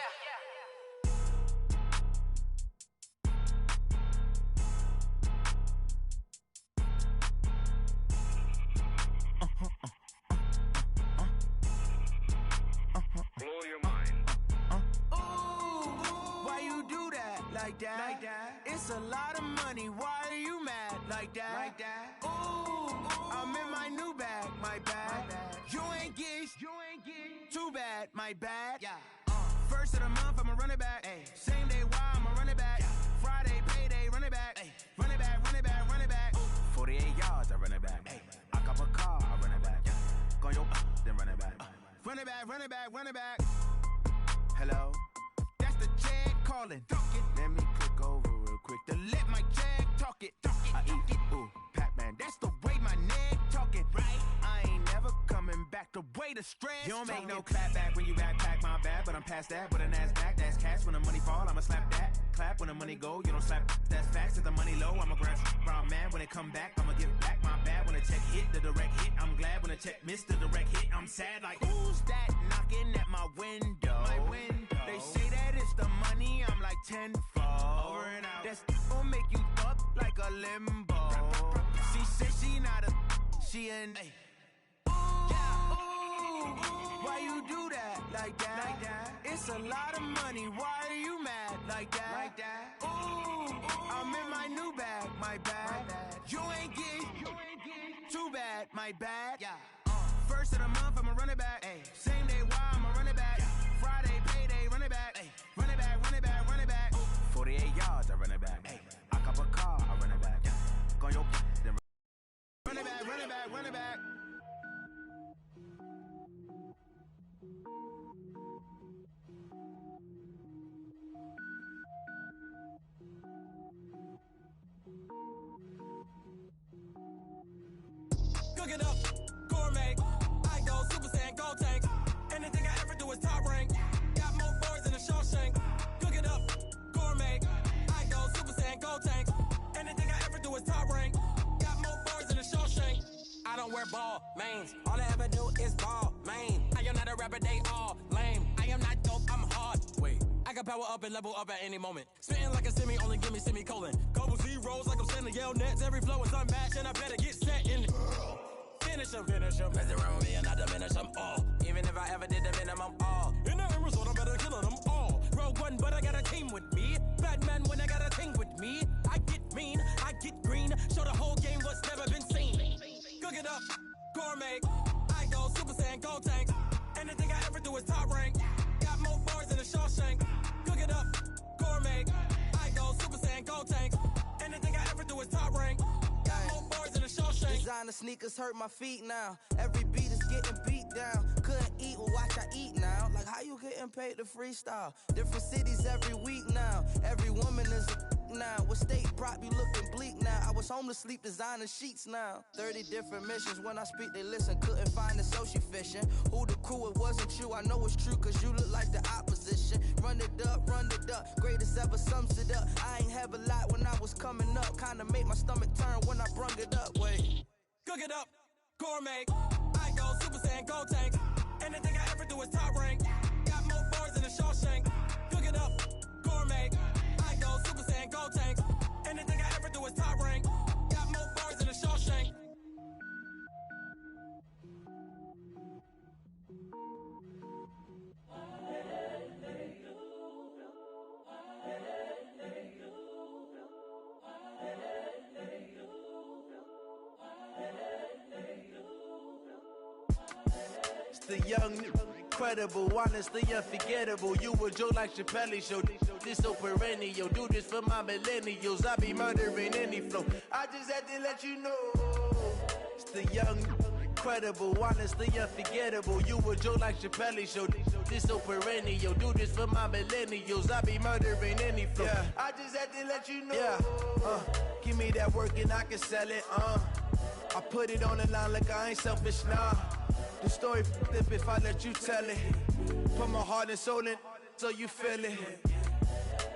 Blow your mind. Why you do that? Like that? Like that? It's a lot of money. Why are you mad? Like that? Like that? Ooh, I'm in my new bag. My bag. You ain't get. Too bad. My bad. Yeah. First of the month, I'ma run it back. Ay. Same day, why I'ma run it back. Friday, payday, run it back. Ay. Run it back, run it back, run it back. 48 yards, I run it back. Ay. I cop a car, I run it back. Go your then run it back. Run it back, run it back, run it back. Hello? That's the Jag calling. Let me click over real quick to let my Jag talk it. I eat it, ooh, Pac-Man. That's the way my neck talking. Right? I ain't never coming back the way the stress. You don't make no clap back when you backpack my bad, but I'm past that. With a NASDAQ, that's cash. When the money fall, I'ma slap that. Clap when the money go, you don't slap. That's facts. If the money low, I'ma grab brown man. When it come back, I'ma give back my bad. When the check hit, the direct hit, I'm glad when the check, Mr. Direct Hit. I'm sad like, who's that knocking at my window? They say that it's the money, I'm like tenfold. Over and out. That's gon' make you up like a limbo. She said she not a, she an. Why you do that like that? It's a lot of money. Why are you mad like that? Ooh, I'm in my new bag, my bad. You ain't get too bad, my bad. First of the month, I'ma run it back. Same day, why I'ma run it back. Friday, payday, run it back. Run it back, run it back, run it back. 48 yards, I run it back. I cop a car, I run it back. Go your then run it back, run it back, run it back. Cook it up, gourmet. I go Super Saiyan, gold tank. Anything I ever do is top rank. Got more boys than a Shawshank. Cook it up, gourmet. I go Super Saiyan, gold tank. Anything I ever do is top rank. Got more boys than a Shawshank. I don't wear ball mains. All I ever do is ball main. I am not a rapper, they all lame. I am not dope, I'm hard. Wait, I can power up and level up at any moment. Spitting like a semi, only give me semicolon. Couple zeros like I'm sending yell nets. Every flow is unmatched and I better get set in. Finish them. Mess around with me and I diminish them all. Even if I ever did the minimum all. In the end result, I'm better killing them all. Rogue One, but I got a team with me. Batman when I got a team with me. I get mean, I get green. Show the whole game what's never been seen. Cook it up, gourmet. I go Super Saiyan, gold tank. Anything I ever do is top rank. Got more boys than a Shawshank. Cook it up, gourmet. I go Super Saiyan, gold tank. Anything I ever do is top rank. Got more boys than a Shawshank. Designer sneakers hurt my feet now. Every beat is getting beat down. Couldn't eat, well watch I eat now. Like how you getting paid to freestyle? Different cities every week now. Every woman is a now. What state prop you looking bleak now? I was home to sleep designer sheets now. 30 different missions. When I speak they listen. Couldn't find the social fishing. Who the crew, it wasn't you. I know it's true cause you look like the opposition. Run it up, greatest ever sums it up. I ain't have a lot when I was coming up. Kinda made my stomach turn when I brung it up. Wait. Cook it up, gourmet. I go Super Saiyan, gold tank. Anything I ever do is top rank. Got more boys than a Shawshank. Cook it up, gourmet. I go Super Saiyan, gold tank. Anything I ever do is top rank. Got more boys than a Shawshank. The young, incredible, honestly unforgettable. You a joke like Chappelle show. This so perennial. Do this for my millennials. I be murdering any flow. I just had to let you know. It's the young, incredible, honestly unforgettable. You a joke like Chappelle show. This so perennial. Do this for my millennials. I be murdering any flow. Yeah. I just had to let you know. Yeah. Give me that work and I can sell it. I put it on the line like I ain't selfish, nah. The story flip if I let you tell it. Put my heart and soul in so you feel it.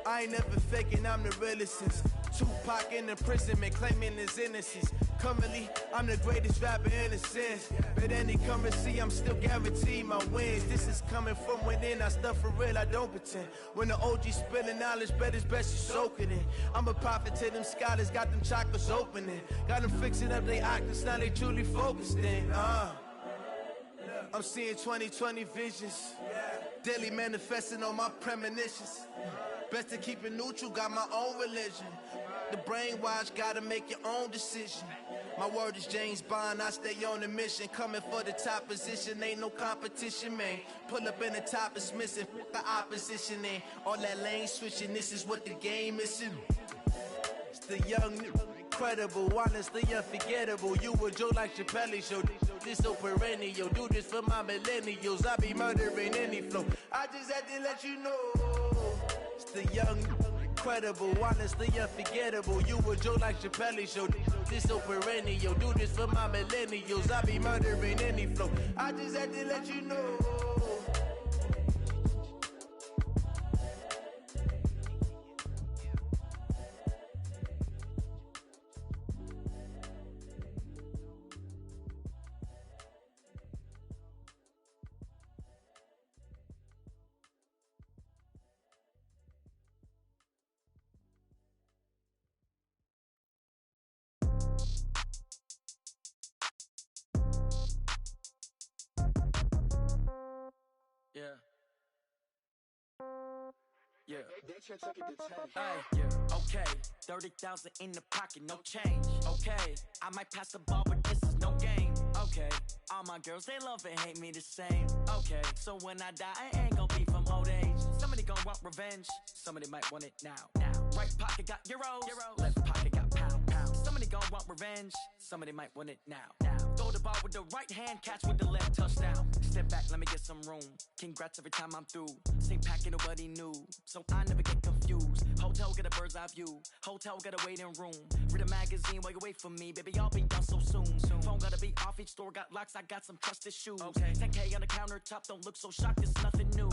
I ain't never faking, I'm the realest since Tupac in imprisonment, claiming his innocence. Currently, I'm the greatest rapper in a sense. But any currency, I'm still guaranteed my wins. This is coming from within, I stuff for real, I don't pretend. When the OG spilling knowledge, bet it's best you soak it in. I'm a prophet to them scholars, got them chakras opening. Got them fixing up they octaves, now they truly focused in. I'm seeing 2020 visions. Daily manifesting on my premonitions. Best to keep it neutral, got my own religion. The brainwash, gotta make your own decision. My word is James Bond, I stay on a mission. Coming for the top position, ain't no competition, man. Pull up in the top, it's missing, the opposition in. All that lane switching, this is what the game is in. It's the young, incredible, honestly unforgettable. You a joke like Chappelle show. This so perennial. Do this for my millennials. I be murdering any flow. I just had to let you know. It's the young, incredible, honestly unforgettable. You a joke like Chappelle show. This so perennial. Do this for my millennials. I be murdering any flow. I just had to let you know. Okay, 30,000 in the pocket, no change. Okay, I might pass the ball, but this is no game. Okay, all my girls, they love and hate me the same. Okay, so when I die, I ain't gon' be from old age. Somebody gon' want revenge, somebody might want it now. Right pocket got euros, left pocket got pounds. Somebody gon' want revenge, somebody might want it now. Throw the ball with the right hand, catch with the left, touchdown. Step back, let me get some room. Congrats every time I'm through. Same packet, nobody knew, so I never get confused. Hotel get a bird's eye view, hotel get a waiting room. Read a magazine while you wait for me, baby, I'll be done so soon. Phone gotta be off, each store got locks, I got some trusted shoes. 10K on the countertop, don't look so shocked, it's nothing new.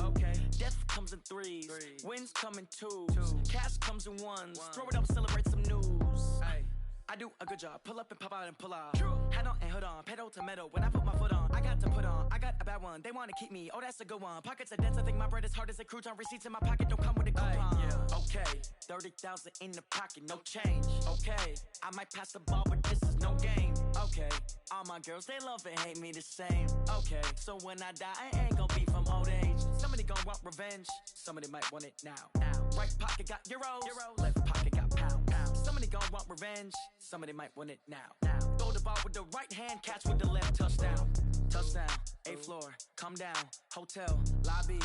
Death comes in threes, wins come in twos, cash comes in ones. Throw it up, celebrate some news. I do a good job, pull up and pop out and pull out. Head on and hood on, pedal to metal. When I put my foot on, I got to put on. I got a bad one, they wanna keep me, oh that's a good one. Pockets are dense, I think my bread is hard as a crouton. Receipts in my pocket don't come with a coupon. Okay, 30,000 in the pocket, no change. Okay, I might pass the ball, but this is no game. Okay, all my girls, they love and hate me the same. Okay, so when I die, I ain't gon' be from old age. Somebody gon' want revenge, somebody might want it now. Right pocket got euros, left pocket got pounds. Somebody gon' want revenge, somebody might want it now. Throw the ball with the right hand, catch with the left, touchdown. Touchdown, 8th floor, come down, hotel, lobby.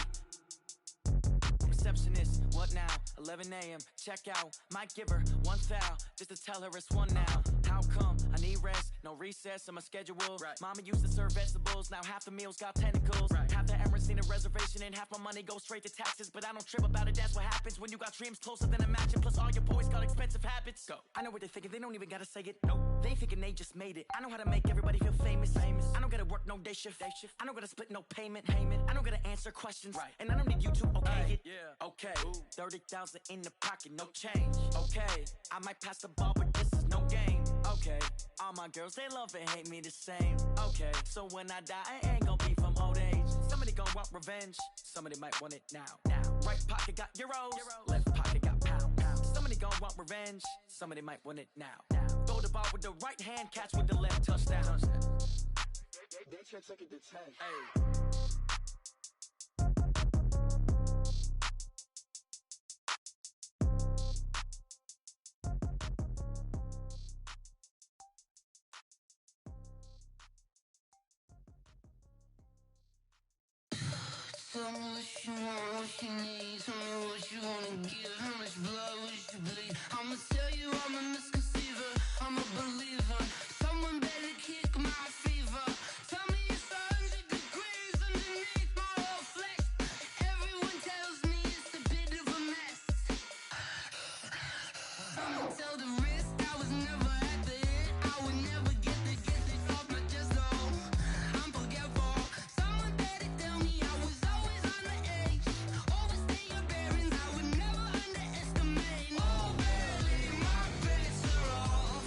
Receptionist, what now? 11 a.m., check out. Might give her one foul, just to tell her it's one now. How come? I need rest, no recess in my schedule. Mama used to serve vegetables, now half the meals got tentacles. Half the Emirates need a reservation and half my money goes straight to taxes. But I don't trip about it, that's what happens when you got dreams closer than a match. And plus all your boys got expensive habits. Go. I know what they're thinking, they don't even gotta say it. Nope. They ain't thinking they just made it. I know how to make everybody feel famous. I don't gotta work no day shift. I don't gotta split no payment. I don't gotta answer questions. And I don't need you to okay it. Okay, 30,000 in the pocket, no change. Okay, I might pass the ball, but this is no game. Okay, all my girls, they love and hate me the same. Okay, so when I die, I ain't gon' be from old age. Somebody gon' want revenge, somebody might want it now. Right pocket got euros, left pocket got pounds. Somebody gon' want revenge, somebody might want it now. Throw the ball with the right hand, catch with the left, touchdown. They should take it to 10. Tell me what you want, what you need. Tell me what you wanna give. How much blood would you bleed? I'ma tell you I'm a misconceiver. I'm a believer. Someone better kick my fever. Tell me it's 100 degrees underneath my whole flesh. Everyone tells me it's a bit of a mess. I'ma tell the risk I was never at the end. I would never get this off my chest, though. I'm forgetful. Someone better tell me I was always on the edge. Overstay your bearings, I would never underestimate. Oh, barely, my bets are off.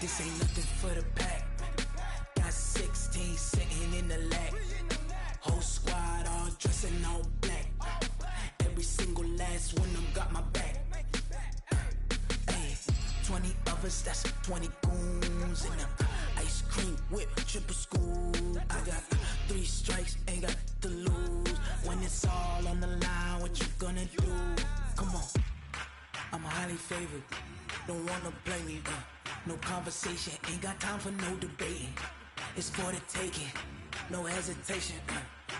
This ain't nothing for the pack. Got 16 sitting in the lap. Whole squad all dressing all black. Every single last one of them got my back. Hey, 20 of us, that's 20 goons in them. Ice cream whip, triple scoop. I got 3 strikes, ain't got to lose. When it's all on the line, what you gonna do? Come on, I'm highly favored. Don't wanna blame me, no conversation, ain't got time for no debating. It's for the taking, no hesitation,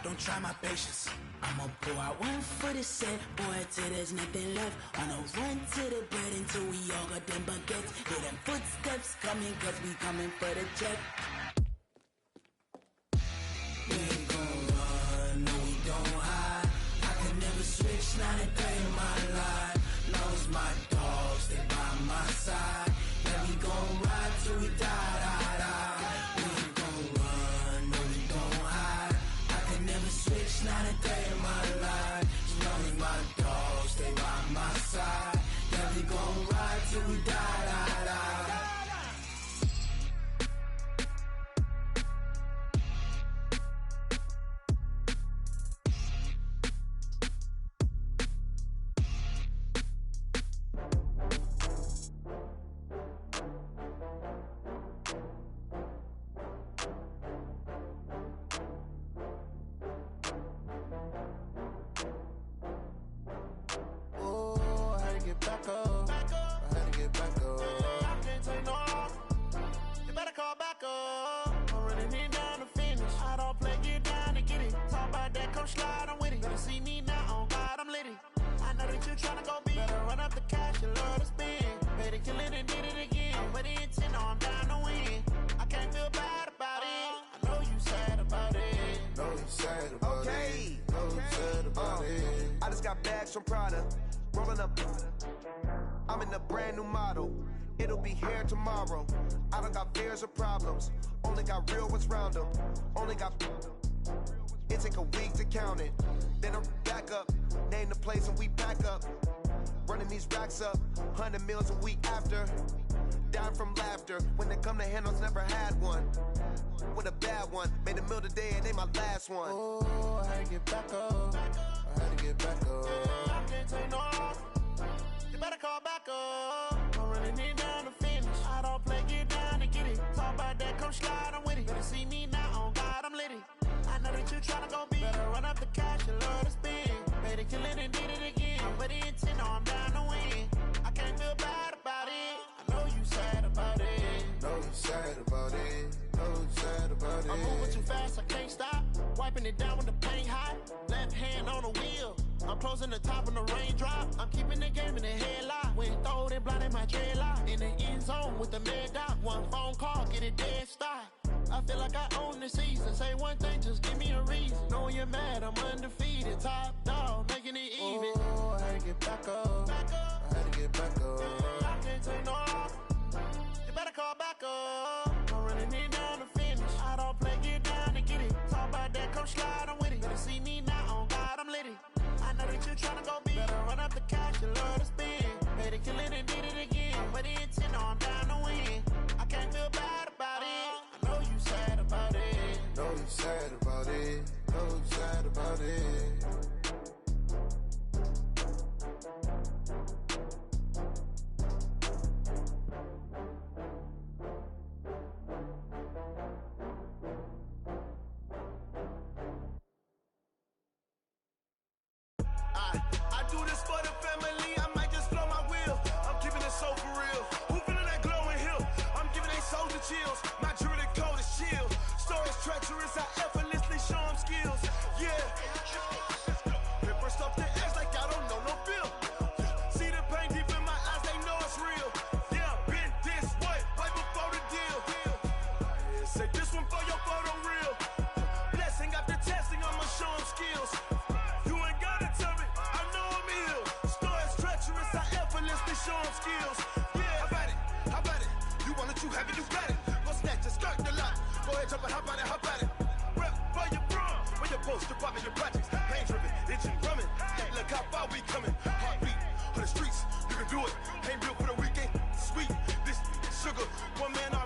don't try my patience. I'ma pour out one for the set, boy, till there's nothing left. On a run to the bread until we all got them baguettes. Hear them footsteps coming, cause we coming for the check. We ain't gon' run, no we don't hide. I can never switch, not a day in my life. Knows my dogs, they by my side. Yeah, we gon' ride till we die, die, die. We ain't gon' run, no we don't hide. I can never switch, not a day in my life. As long as my dogs stay by my side. Yeah, we gon' ride till we die, die, die. From Prada, rolling up. I'm in a brand new model. It'll be here tomorrow. I don't got fears or problems. Only got real ones round them. Only got. It take a week to count it. Then I'm back up. Name the place and we pack up. Running these racks up. 100 meals a week after. Down from laughter. When they come to handles, never had one. With a bad one. Made a meal today and they my last one. Oh, I had to get back up. I had to get back up. I can't take no off. You better call back up. I'm running it down to finish. I don't play, get down to get it. Talk about that, come slide, I'm with it. Better see me now, on God, I'm litty. I know that you tryna go big. Better run up the cash, you love to spend. Better kill it and did it again. I'm with the intent, no, I'm down to win. I can't feel bad about it. I know you sad about it. Know you sad about it. Know you sad about it. I'm moving too fast, I can't stop. Wiping it down when the paint hot. Left hand on the wheel. I'm closing the top when the raindrop. I'm keeping the game in the headlock. When throwed and blinded my dreadlock. In the end zone with the mad dot. One phone call, get it dead stop. I feel like I own the season. Say one thing, just give me a reason. Knowing you're mad, I'm undefeated. Top dog, making it even. Oh, I had to get back up. I had to get back up. I can't take no off. You better call back up. I'm running it down to finish. I don't play, get down to get it. Talk about that, come slide, I'm with it. Better see me now, on God, I'm litty. I know that you tryna go big. Better run up the cash, you love to spend. Better kill it and did it again. With the intent, no, I'm down to win. I can't feel bad about it. I know you sad about it. Know you sad about it. Know you sad about it. I do this for the family, I might just blow my wheel. I'm keeping it so for real. Who feeling that glowing hill? I'm giving they soldier chills. My jewelry coat is chill. Stories treacherous, I effortlessly show them skills. Yeah. It burst off the edge like I don't know no feel. See the pain deep in my eyes, they know it's real. Yeah, been this way, right before the deal. Say this one for your photo reel. Blessing after testing, I'ma show them skills. You ain't gotta tell me, I know I'm ill. Stories treacherous, I effortlessly show them skills. Yeah, how about it? You want it, you have it, you got it. Go snatch it, skirt the lot. Go ahead, jump it, how about it? Rep for your brum, for your post, your pop, and your projects. Pain driven, itching, drumming. Look how far we coming. Heartbeat on the streets, you can do it. Ain't built for the weekend, sweet. This sugar, one man.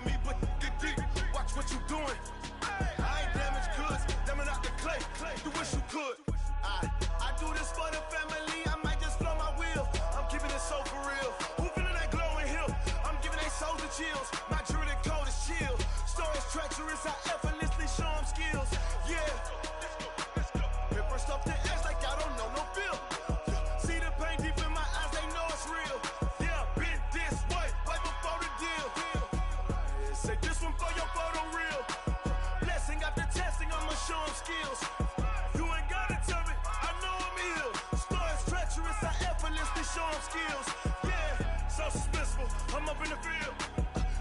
skills. Yeah, so suspenseful. I'm up in the field.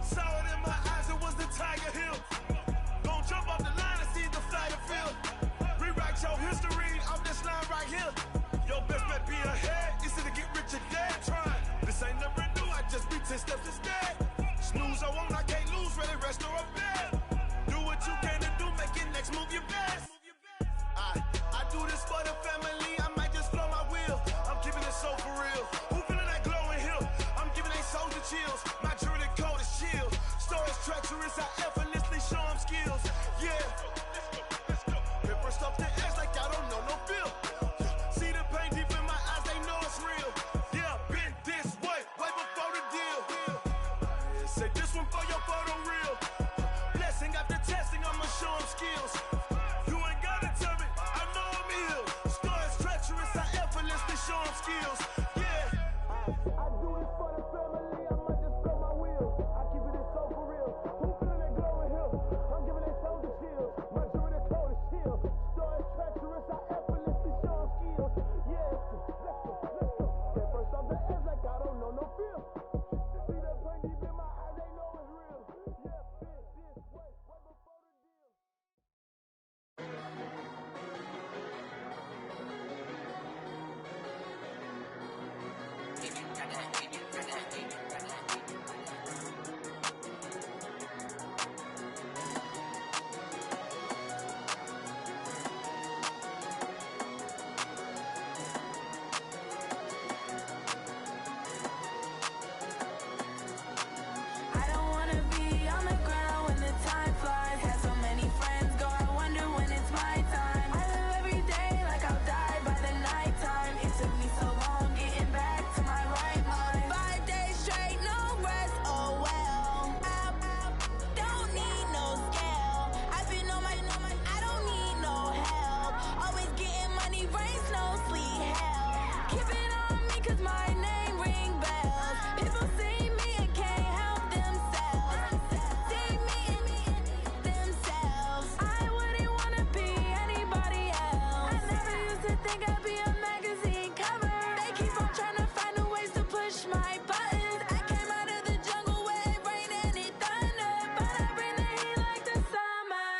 Saw it in my eyes, it was the Tiger Hill. Gon' jump off the line and see the flight of field. Rewrite your history off this line right here. Your best bet be ahead, easy to get rich or dead. Trying, this ain't never new, I just be 10 steps instead. Snooze I won't, I can't lose, ready, rest or up bed. Do what you can to do, make it next move your best. I do this for the family, I might just blow my wheel. I'm keeping it so for real. Who feeling that glowing hill? I'm giving they soldier chills. My jewelry coat is chill. Stories treacherous, I effortlessly show them skills. Yeah. Hit first off the edge like I don't know no feel. See the pain deep in my eyes, they know it's real. Yeah, been this way before the deal. Say this one for your photo reel. Blessing after testing, I'ma show them skills. You ain't gotta tell me, I know I'm ill. Stories treacherous, I effortlessly show them skills. Yeah. I do this for the family, I might just blow my wheel. I keep it so for real. Who feeling that glowing hill? I'm giving they soldier chills. My jewelry coat is chill. Stories treacherous, I effortlessly show them skills. Yeah, let's go. Get first off the edge like I don't know no feel. See the pain deep in my eyes, they know it's real. Yeah, been this way before the deal. I don't wanna be on the ground when the time flies. Had so many friends go, I wonder when it's my time. I live every day like I'll die by the nighttime. It took me so long getting back to my right mind. 5 days straight, no rest, oh well. I don't need no scale. I've been on my, I don't need no help. Always getting money, rain, snow, sleet, hell. Keep it on me 'cause my name ring bells. People see me and can't help themselves. See me and themselves. I wouldn't wanna be anybody else. I never used to think I'd be a magazine cover. They keep on trying to find new ways to push my buttons. I came out of the jungle where it rained and it thundered, but I bring the heat like the summer.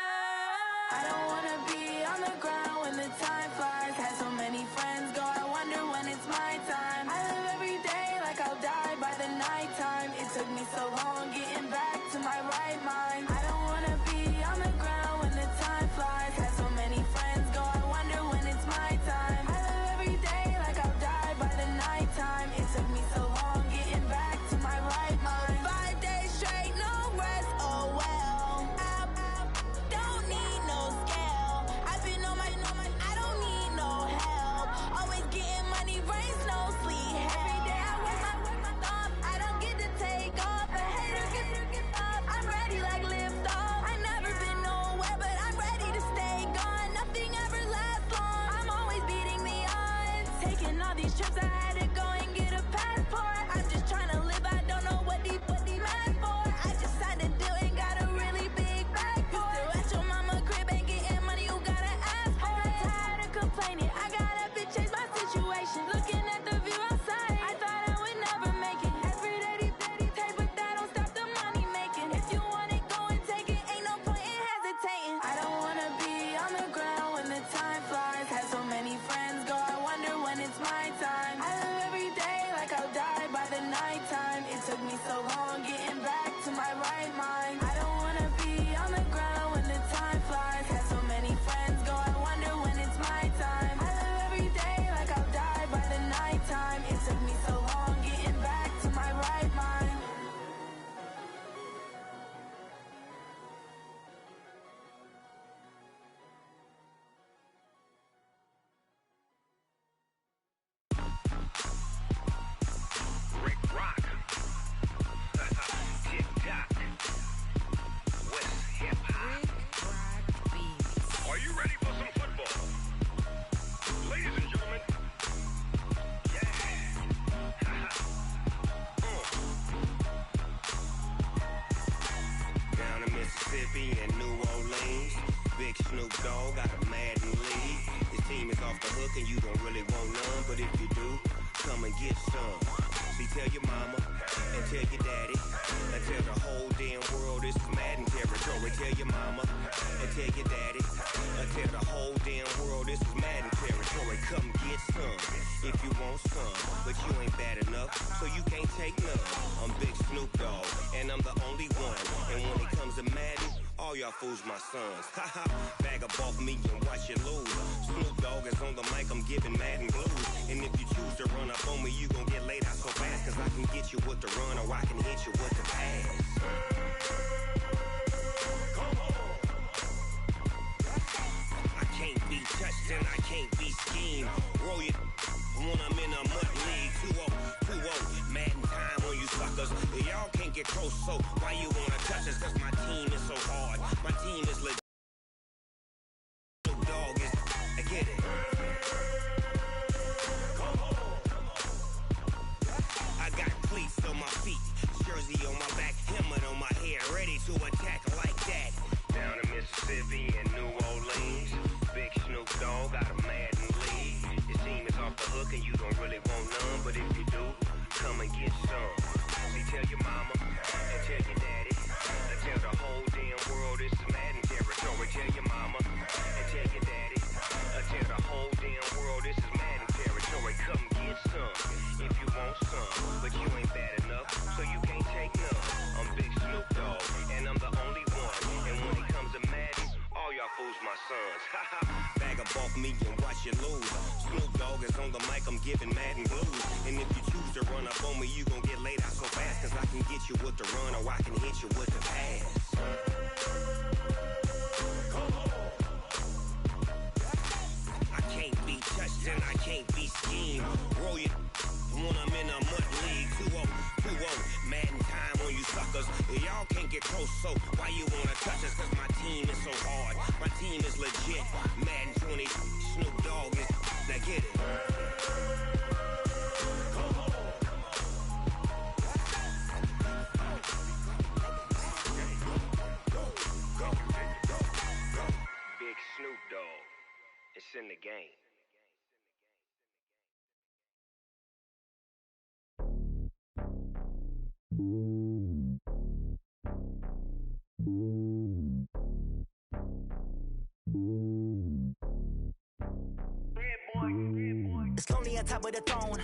I don't wanna be on the ground when the time flies. Had so many friends go, I wonder when it's my time. I live every day like I'll die by the nighttime. It took me so long getting back to my right mind. I don't wanna be on the ground when the time flies. Had so many friends go, I wonder when it's my time. I live every day like I'll die by the nighttime. It took me so long getting back to my right mind. 5 days straight, no rest, oh well. I don't need no scale. I've been on my, I don't need no help. Always getting money, rain, snow, sleet, hell. Every day I work my thumb, I don't get to take off. A hater get off, I'm ready like lift off. I never been nowhere, but I'm ready to stay gone. Nothing ever lasts long, I'm always beating the odds. Taking all these trips, I had to go and get a passport. I'm just trying to live, I don't know what the mad for. I just signed a deal and got a really big bag for it. Still at your mama crib, ain't getting money, you gotta ask for it. I'm tired of complaining, I gotta change my situation. Looking at the view outside, I thought I would never make it. Every day they take, but that don't stop the money making. If you want it, go and take it, ain't no point in hesitating. I don't wanna be on the ground when the time flies. Had so many friends go, I wonder when it's my time. I live every day like I'll die by the nighttime. It took me so long getting back to my right mind. I don't wanna be on the ground when the time flies. Had so many friends go, I wonder when it's my time. I live every day like I'll die by the nighttime. It took me so long getting back to my right mind. Rick Rock. TikTok. West Hip Hop. Are you ready for some football? Ladies and gentlemen. Yeah. Down in Mississippi and New Orleans, Big Snoop Dogg got a Madden lead. His team is off the hook and you don't really want none, but if you do, come and get some. See, tell your mama and tell your daddy and tell the whole damn world this is Madden territory. Tell your mama and tell your daddy and tell the whole damn world this is Madden territory. Come get some if you want some, but you ain't bad enough, so you can't take none. I'm Big Snoop Dogg, and I'm the only one. And when it comes to Madden, all y'all fools my sons. Haha, bag up off me and watch you lose. Snoop Dogg is on the mic, I'm giving Madden blues. And if you choose to run up on me, you gon' get laid out so fast, cause I can get you with the run or I can hit you with the pass. I can't be touched and I can't be schemed. Roll you when I'm in a mud league. 2-0, Madden time on you suckers. Y'all can't get close, so why you wanna touch us? Cause my team is so hard. My team is legit. Dog is, I get it. I got cleats on my feet, jersey on my back, helmet on my head, ready to attack like that. Down in Mississippi and New Orleans, Big Snoop Dogg got a Madden league. Your team is off the hook and you don't really want none, but if you do, come and get some. See, tell your mama and tell your daddy and tell the whole damn world this is Madden territory. Tell your mama and tell your daddy and tell the whole damn world this is Madden territory. Come get some if you want some, but you ain't bad enough, so you can't take none. I'm Big Snoop Dogg, and I'm the only one. And when it comes to Madden, all y'all fools my sons. Haha, bag up off me and watch you lose. Snoop Dogg is on the mic, I'm giving Madden blues. And if you choose to run up on me, you gon' get laid out so fast, cause I can get you with the run or I can hit you with the pass. I can't be touched and I can't be schemed. Roll you when I'm in a mud league. 2-0, Madden time on you suckers. Y'all can't get close, so why you wanna touch us? Cause my team is so hard. My team is legit. Madden 20, Snoop Dogg is, now get it. Big Snoop Dogg, it's in the game. It's lonely on top of the throne.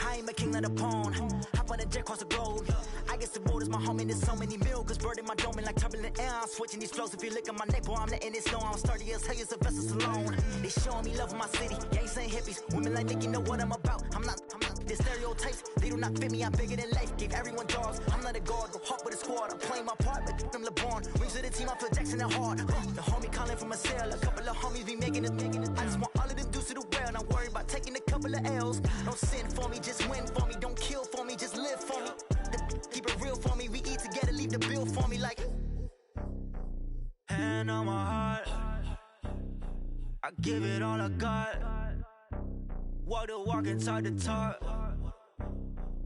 I ain't a king of the pawn. Hop on a jet across the globe. I guess the world is my home and there's so many miracles burning my dome like turbulent air. I'm switching these flows. If you look at my neck, boy, I'm letting it snow. I'm sturdy as hell, it's a vessel alone. They showing me love in my city. Gangs ain't hippies. Women like Nick, you know what I'm about. I'm not the stereotypes. They do not fit me. I'm bigger than life. Gave everyone dogs. I'm not a guard. Go hard with a squad. I'm playing my part, but them LeBron. Rings to the team. I feel Jackson and hard. The homie calling from a cell. A couple of homies be making it. I just want all of them dudes to the well. Not worried about taking a couple of L's. Don't sin for me, just win for me. Don't kill for me, just live for me. Keep it real for me. We eat together, leave the bill for me like. Hand on my heart, I give it all I got. Walk the walk and talk the talk.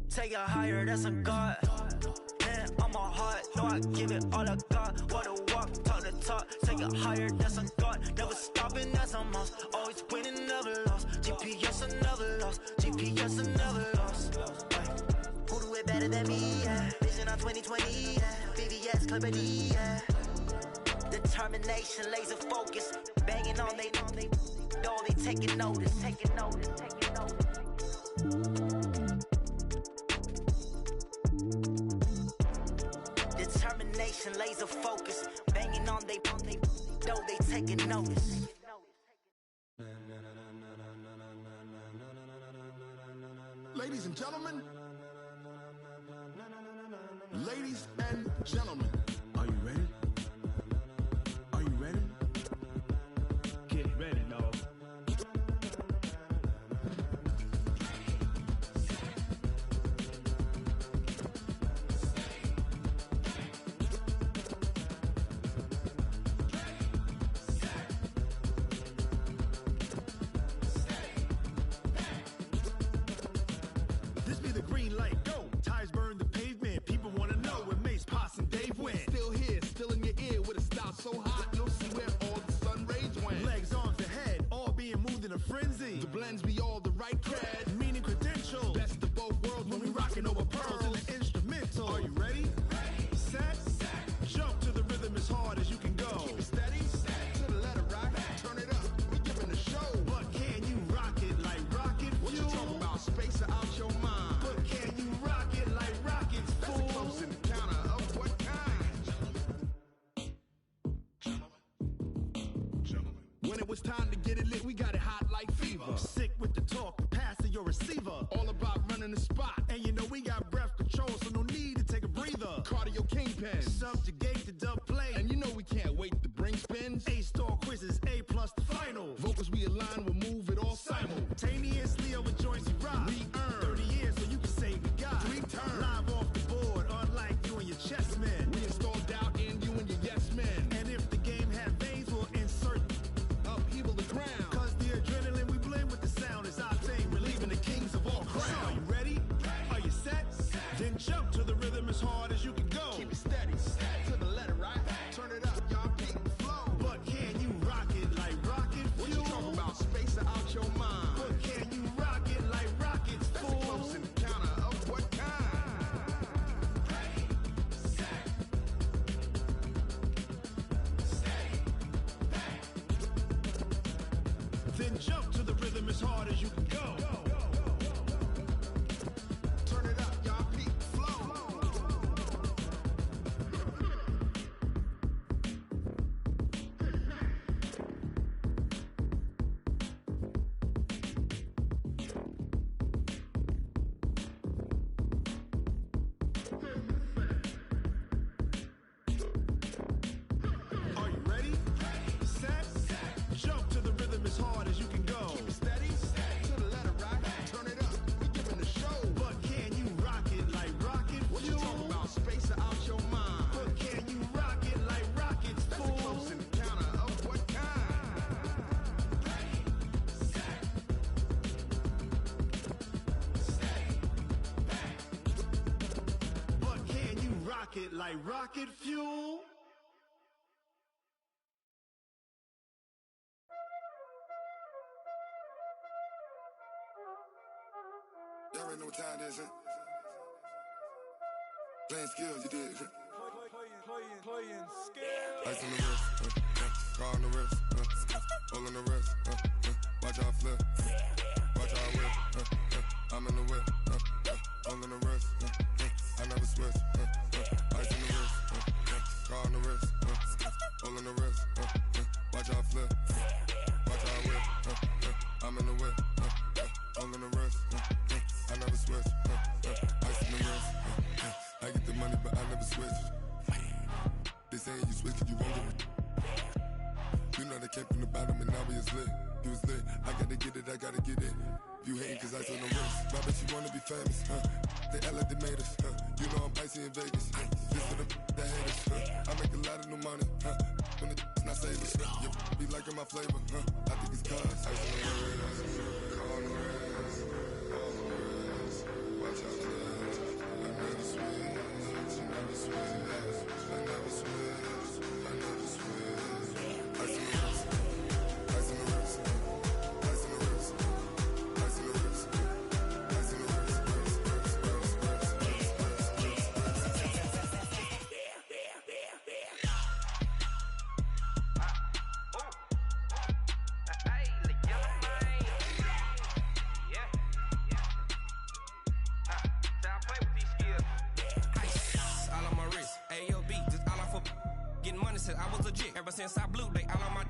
Take it higher, that's a God. Hand on my heart, no, I give it all I got. Walk the walk, talk the talk. Take it higher, that's a God. Never stopping, that's a must. Always winning, never lost. GPS, I never lost. GPS, I never lost. Who do it better than me? Yeah. Vision on 2020. Yeah. VVS, Clipper D. Yeah. Determination, laser focus. Banging on they know they taking notice. Taking notice. Taking notice. Determination, laser focus. Banging on they know they taking notice. Ladies and gentlemen, ladies and gentlemen, are you ready? Are you ready? Get ready, dog. This be the green light, go. Tires burn the pavement. People wanna know where Mace, Poss, and Dave went. Now it's time to get it lit, we got it hot like fever. Sick with the talk, passing your receiver. All about running the spot. And you know we got breath control, so no need to take a breather. Cardio kingpin. Subjugate the dub play. And you know we can't wait to bring spins. A-star quizzes, A+ the final. Vocals we align, we'll move it all simultaneously over joints we rock. We earn 30 years so you can say we got 3 turns. Live off the board, unlike you and your chess men. We install doubt in you and your yes men. And if the game had veins, we'll insert upheaval the ground. Cause the adrenaline we blend with the sound is our thing, relieving the kings of all crowns. So are you ready? Are you set? Then jump to the rhythm as hard as you can go. Keep it steady, to the letter, right? Turn it up, y'all keep the flow. But can you rock it like rocket fuel? What you talking about? Space out your mind. But can you rock it like rockets, That's fool? a close encounter of what kind? Ready, set, steady, back. Then jump to the rhythm as hard as you can go. Turn it up, y'all keep the flow. Are you ready? Set, jump to the rhythm as hard as you can go. Keep it steady, to the letter, right? Turn it up, we giving the show. But can you rock it like rocket What you fuel? talking about? Space out your mind. But can you rock it like rockets, That's a fool? close encounter of what kind? Ready, set, steady, back. But can you rock it like rocket fuel? Y'all already know what time it is, huh? Playing skills, you did. Playing scale. Ice on the wrist, car on the wrist, all on the wrist, watch out flip, watch out whip, I'm in the whip, all on the wrist, I never switch, ice on the wrist, car on the wrist, all on the wrist, watch out flip, watch out whip, I'm in the whip, all on the wrist, I never switch, ice on the wrist, I get the money but I never switch. They saying you switch, you won't get it. You know they came from the bottom and now we is lit. You was lit, I gotta get it, I gotta get it. You hating cause ice on the wrist. I bet you wanna be famous, They act like they made us, You know I'm icy in Vegas, This for the that hate us, I make a lot of new money, When it's not savers, You be liking my flavor, I think it's cause ice on the wrist, car on the wrist, all on the wrist. Watch out for that, I never switch, you never switch. I never switch, I never switch. Ice on the wrist, ice on the wrist, ice on the wrist, ice on the wrist, ice on the wrist, I was legit. Ever since I blew, they all on my.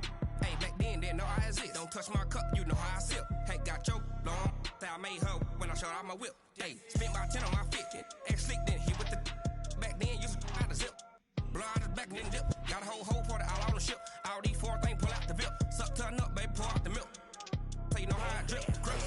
Hey, back then, didn't know I exist. Don't touch my cup, you know how I sip. Hey, got your long. Say I made her when I showed out my whip. Hey, spent about 10 on my fit. Ex-slick, then hit with the. Back then, used to out the zip. Blow out his back, then dip. Got a whole party all on the ship. All these 4 things pull out the VIP. Suck, turn up, baby, pour out the milk. So you know how I drip. Crush.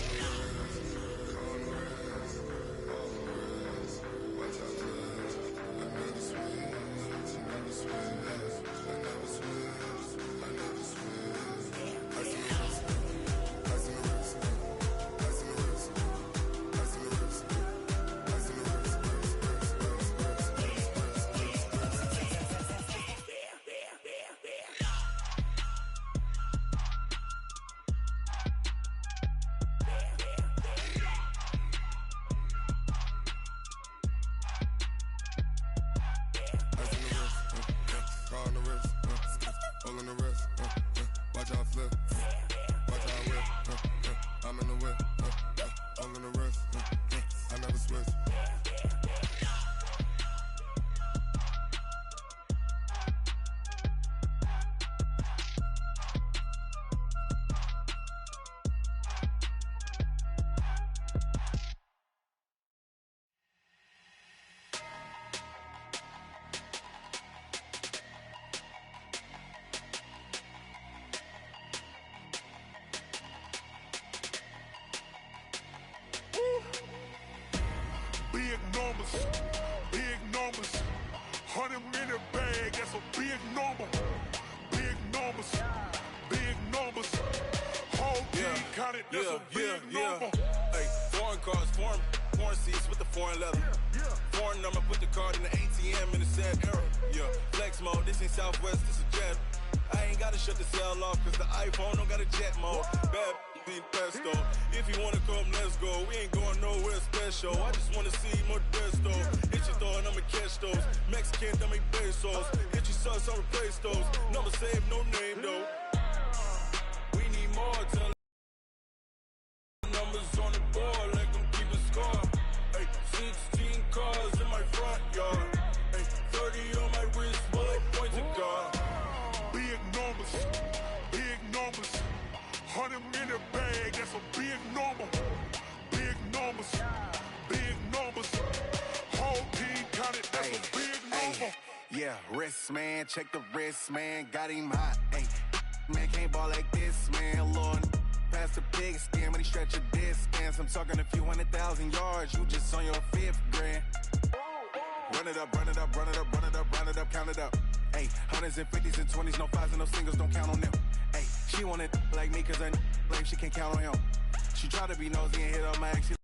that's a big number. Big numbers, big numbers. Whole team counted, that's a big number. Hey, foreign cars, foreign seats with the foreign leather. Foreign number, put the card in the ATM in the sad era. Yeah, flex mode, this ain't Southwest, this a jet. I ain't gotta shut the cell off, cause the iPhone don't got a jet mode. Bad being pesto. If you wanna come, let's go. We ain't going nowhere special. I just wanna see more Modesto. Hit your thought, I'ma catch those. Mexican, dumb make pesos. Hit your sus, I'll replace those. Number saved, no name though. We need more, tell numbers on the board, like I'm keeping score. Hey, 16 cars in my front yard. Hey, 30 on my wrist, while I point to God. Big numbers, big numbers. 100 minute bag, that's a big number. Big numbers, big numbers. Whole team counted, that's a big number. Yeah, wrist man, check the wrist man, got him hot. Ay, man can't ball like this, man. Lord, past the pig skin when he stretch a distance. I'm talking a few 100,000 yards, you just on your 5th grand. Run it up, run it up, run it up, run it up, run it up, count it up. Ay, 100s and 50s and 20s, no 5s and no singles, don't count on them. Ay, she want it like me cause her lame, she can't count on him. She try to be nosy and hit up my ex.